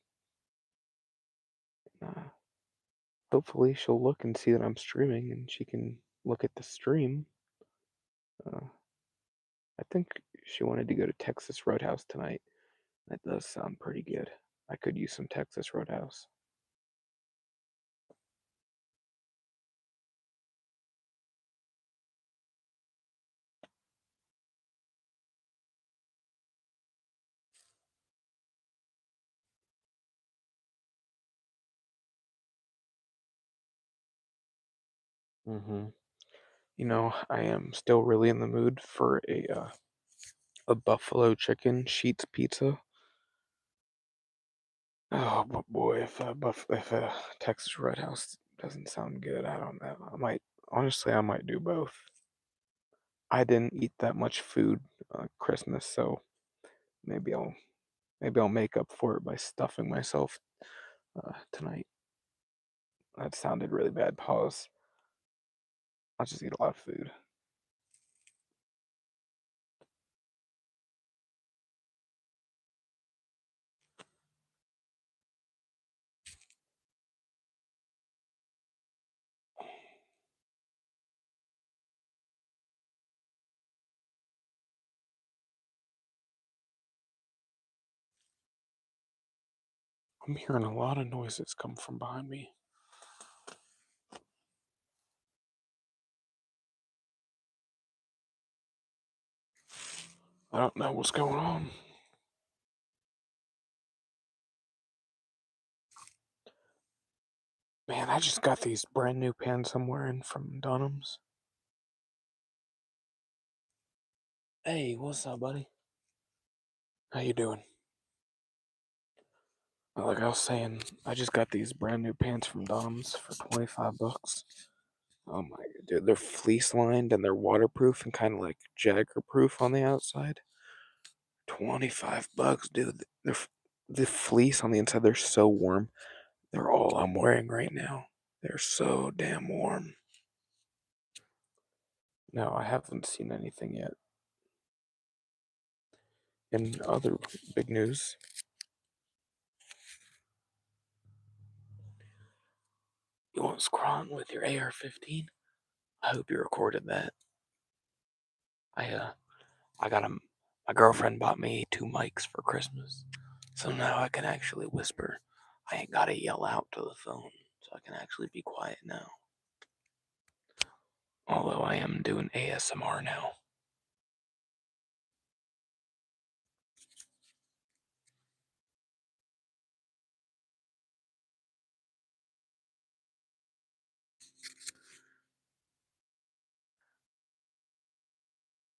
Hopefully she'll look and see that I'm streaming and she can look at the stream. Uh, I think she wanted to go to Texas Roadhouse tonight. That does sound pretty good. I could use some Texas Roadhouse. hmm I am still really in the mood for a buffalo chicken sheets pizza. Oh, but boy, if a Texas Roadhouse doesn't sound good, I don't know. I might do both. I didn't eat that much food Christmas, so maybe I'll maybe I'll make up for it by stuffing myself tonight. That sounded really bad. Pause. I'll just eat a lot of food. I'm hearing a lot of noises come from behind me. I don't know what's going on. Man, I just got these brand new pants I'm wearing from Dunham's. Hey, what's up, buddy? How you doing? Like I was saying, I just got these brand new pants from Dunham's for $25. Oh my god, dude, they're fleece lined and they're waterproof and kind of like Jagger proof on the outside. $25, dude. The fleece on the inside, they're so warm. They're all I'm wearing right now. They're so damn warm. No, I haven't seen anything yet. In other big news, you want scrawling with your AR-15? I hope you recorded that. I uh, I got a. My girlfriend bought me 2 mics for Christmas, so now I can actually whisper. I ain't gotta yell out to the phone, so I can actually be quiet now. Although I am doing ASMR now.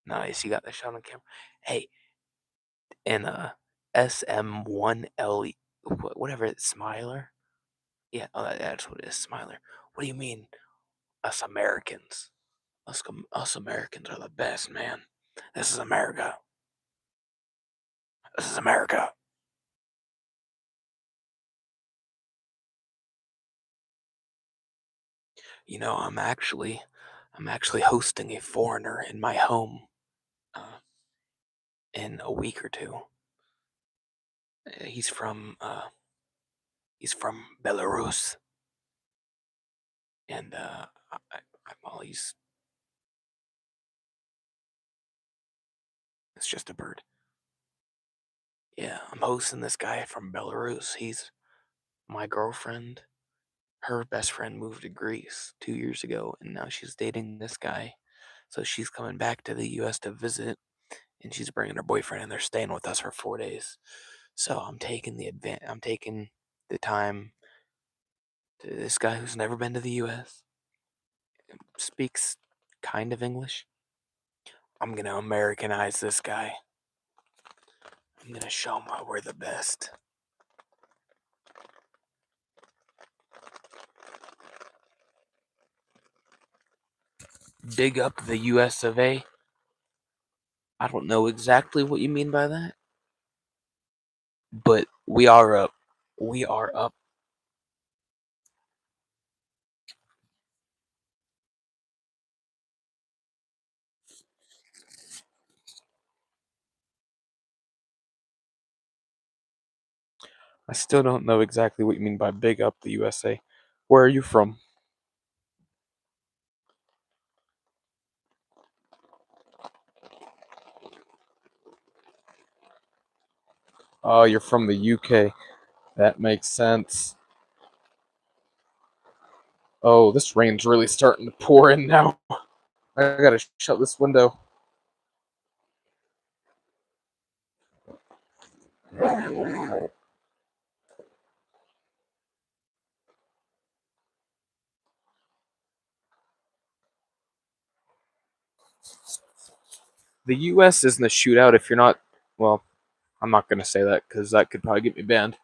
Nice, you got that shot on camera. Hey, in a SM1L, whatever it's Smiler. Yeah, oh, that's what it is, Smiler. What do you mean, us Americans? Us Americans are the best, man. This is America. This is America. You know, I'm actually hosting a foreigner in my home uh, in a week or two. He's from Belarus, and well, it's just a bird. Yeah, I'm hosting this guy from Belarus. He's my girlfriend. Her best friend moved to Greece 2 years ago, and now she's dating this guy. So she's coming back to the U.S. to visit, and she's bringing her boyfriend, and they're staying with us for 4 days. So I'm taking the time to this guy who's never been to the U.S. speaks kind of English. I'm gonna Americanize this guy. I'm gonna show him why we're the best. Big up the U.S. of A. I don't know exactly what you mean by that, but we are up. We are up. I still don't know exactly what you mean by big up the USA. Where are you from? Oh, you're from the UK. That makes sense. Oh, this rain's really starting to pour in now. I gotta shut this window. The US isn't a shootout if you're not. Well, I'm not gonna say that because that could probably get me banned.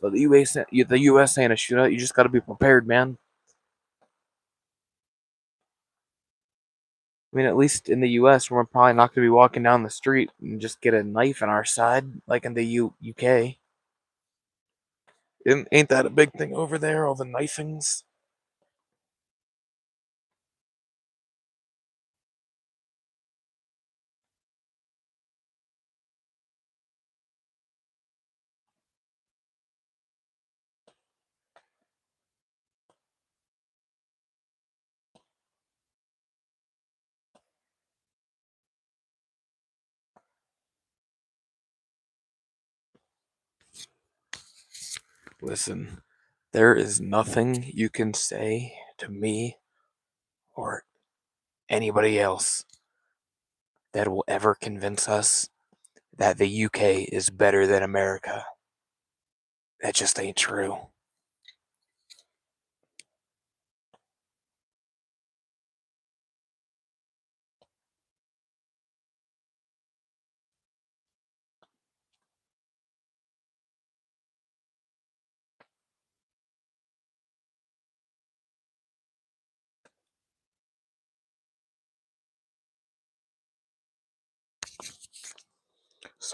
But the US ain't a shootout. You just gotta be prepared, man. I mean, at least in the US, we're probably not gonna be walking down the street and just get a knife in our side like in the UK. Ain't that a big thing over there? All the knifings. Listen, there is nothing you can say to me or anybody else that will ever convince us that the UK is better than America. That just ain't true.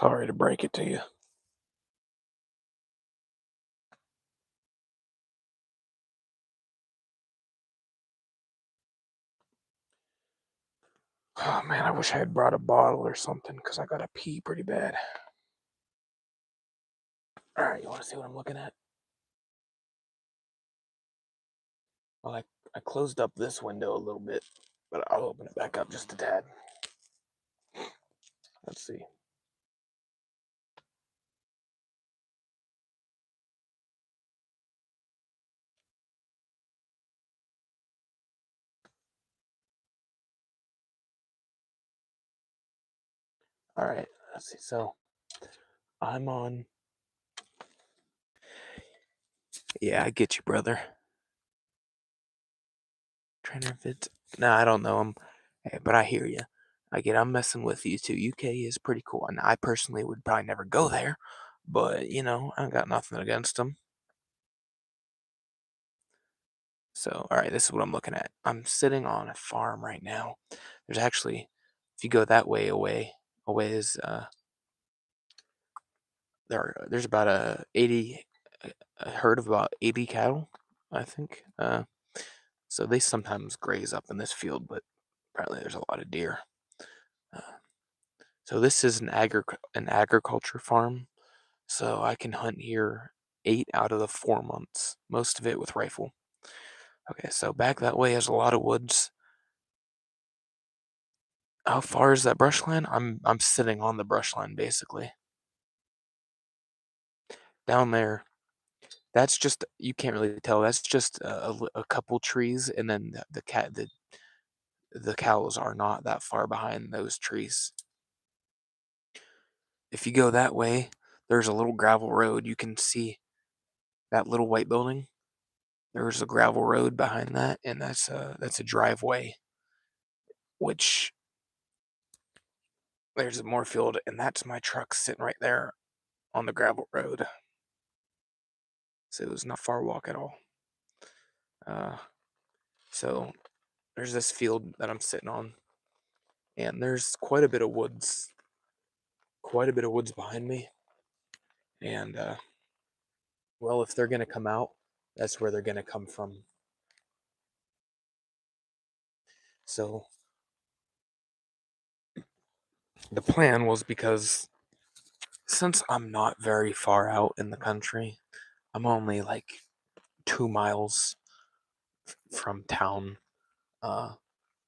Sorry to break it to you. Oh man, I wish I had brought a bottle or something because I gotta pee pretty bad. All right, you want to see what I'm looking at? Well, I closed up this window a little bit, but I'll open it back up just a tad. Let's see. All right, let's see. So I'm on. Yeah, I get you, brother. Trainer fits. No, I don't know him, hey, but I hear you. I'm messing with you too. UK is pretty cool, and I personally would probably never go there, but I got nothing against them. So, all right, this is what I'm looking at. I'm sitting on a farm right now. There's actually, if you go that way away is there's about a herd of about 80 cattle, I think. So they sometimes graze up in this field, but apparently there's a lot of deer. Uh, so this is an agriculture farm, so I can hunt here 8 out of the 4 months, most of it with rifle. Okay, so back that way is a lot of woods. How far is that brush line? I'm sitting on the brush line basically. Down there, that's just you can't really tell. That's just a couple trees, and then the cows are not that far behind those trees. If you go that way, there's a little gravel road. You can see that little white building. There's a gravel road behind that, and that's a driveway. Which there's a Moorfield, and that's my truck sitting right there on the gravel road. So it was not far walk at all. Uh, so there's this field that I'm sitting on, and there's quite a bit of woods behind me. And well, if they're gonna come out, that's where they're gonna come from. So the plan was because since I'm not very far out in the country, I'm only like 2 miles from town. Uh,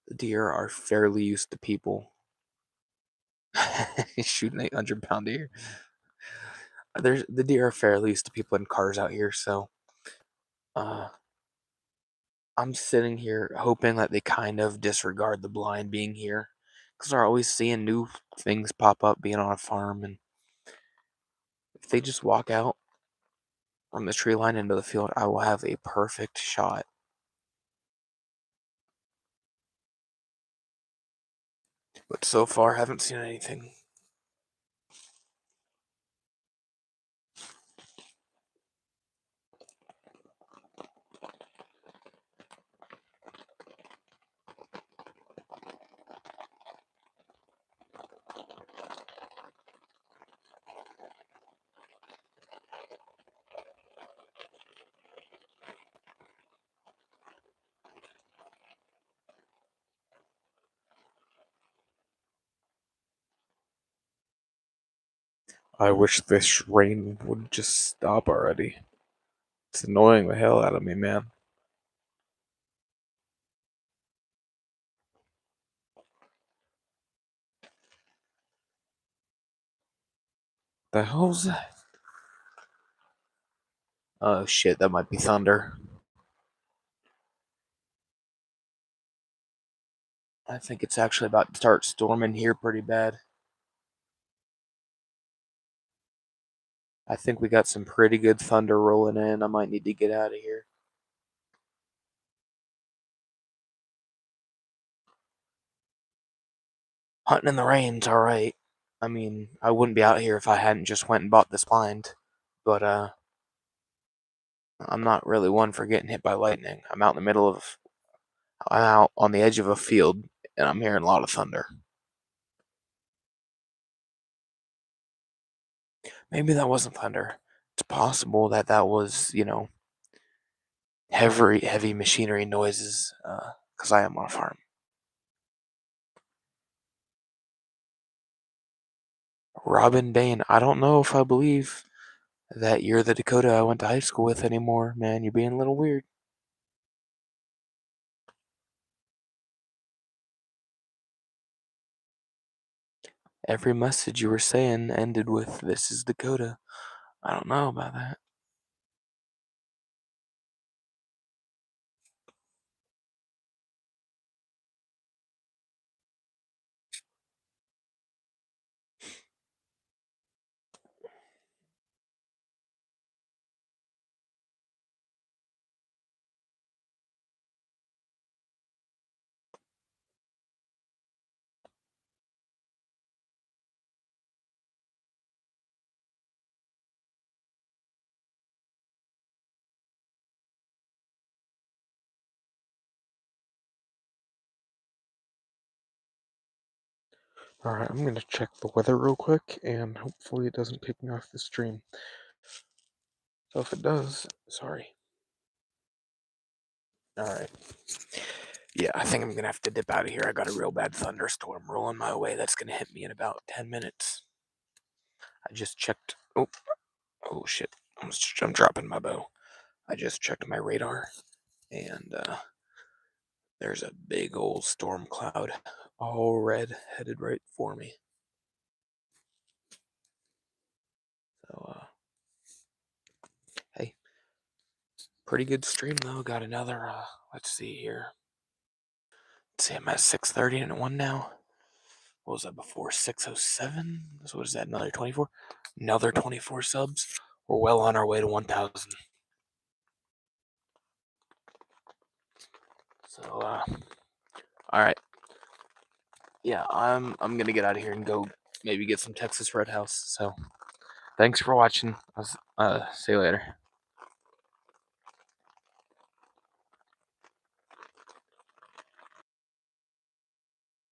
the deer are fairly used to people. Shooting 800-pound deer. The deer are fairly used to people in cars out here, so uh, I'm sitting here hoping that they kind of disregard the blind being here, because they're always seeing new things pop up being on a farm, and if they just walk out from the tree line into the field, I will have a perfect shot. But so far, haven't seen anything. I wish this rain would just stop already. It's annoying the hell out of me, man. The hell's that? Oh shit, that might be thunder. I think it's actually about to start storming here pretty bad. I think we got some pretty good thunder rolling in. I might need to get out of here. Hunting in the rain's alright. I mean, I wouldn't be out here if I hadn't just went and bought this blind. But I'm not really one for getting hit by lightning. I'm out on the edge of a field and I'm hearing a lot of thunder. Maybe that wasn't thunder. It's possible that that was, heavy machinery noises, because I am on a farm. Robin Dane, I don't know if I believe that you're the Dakota I went to high school with anymore, man. You're being a little weird. Every message you were saying ended with, "This is Dakota." I don't know about that. Alright, I'm gonna check the weather real quick, and hopefully it doesn't kick me off the stream. So if it does, sorry. Alright. Yeah, I think I'm gonna have to dip out of here. I got a real bad thunderstorm rolling my way that's gonna hit me in about 10 minutes. I just checked. Oh shit. I'm dropping my bow. I just checked my radar, and there's a big old storm cloud, all red, headed right for me. So, hey, pretty good stream though. Got another, let's see here. Let's see, I'm at 630 and 1 now. What was that before? 607? So what is that? Another 24? Another 24 subs. We're well on our way to 1,000. So, all right. Yeah, I'm gonna get out of here and go maybe get some Texas Red House. So, thanks for watching. I'll see you later.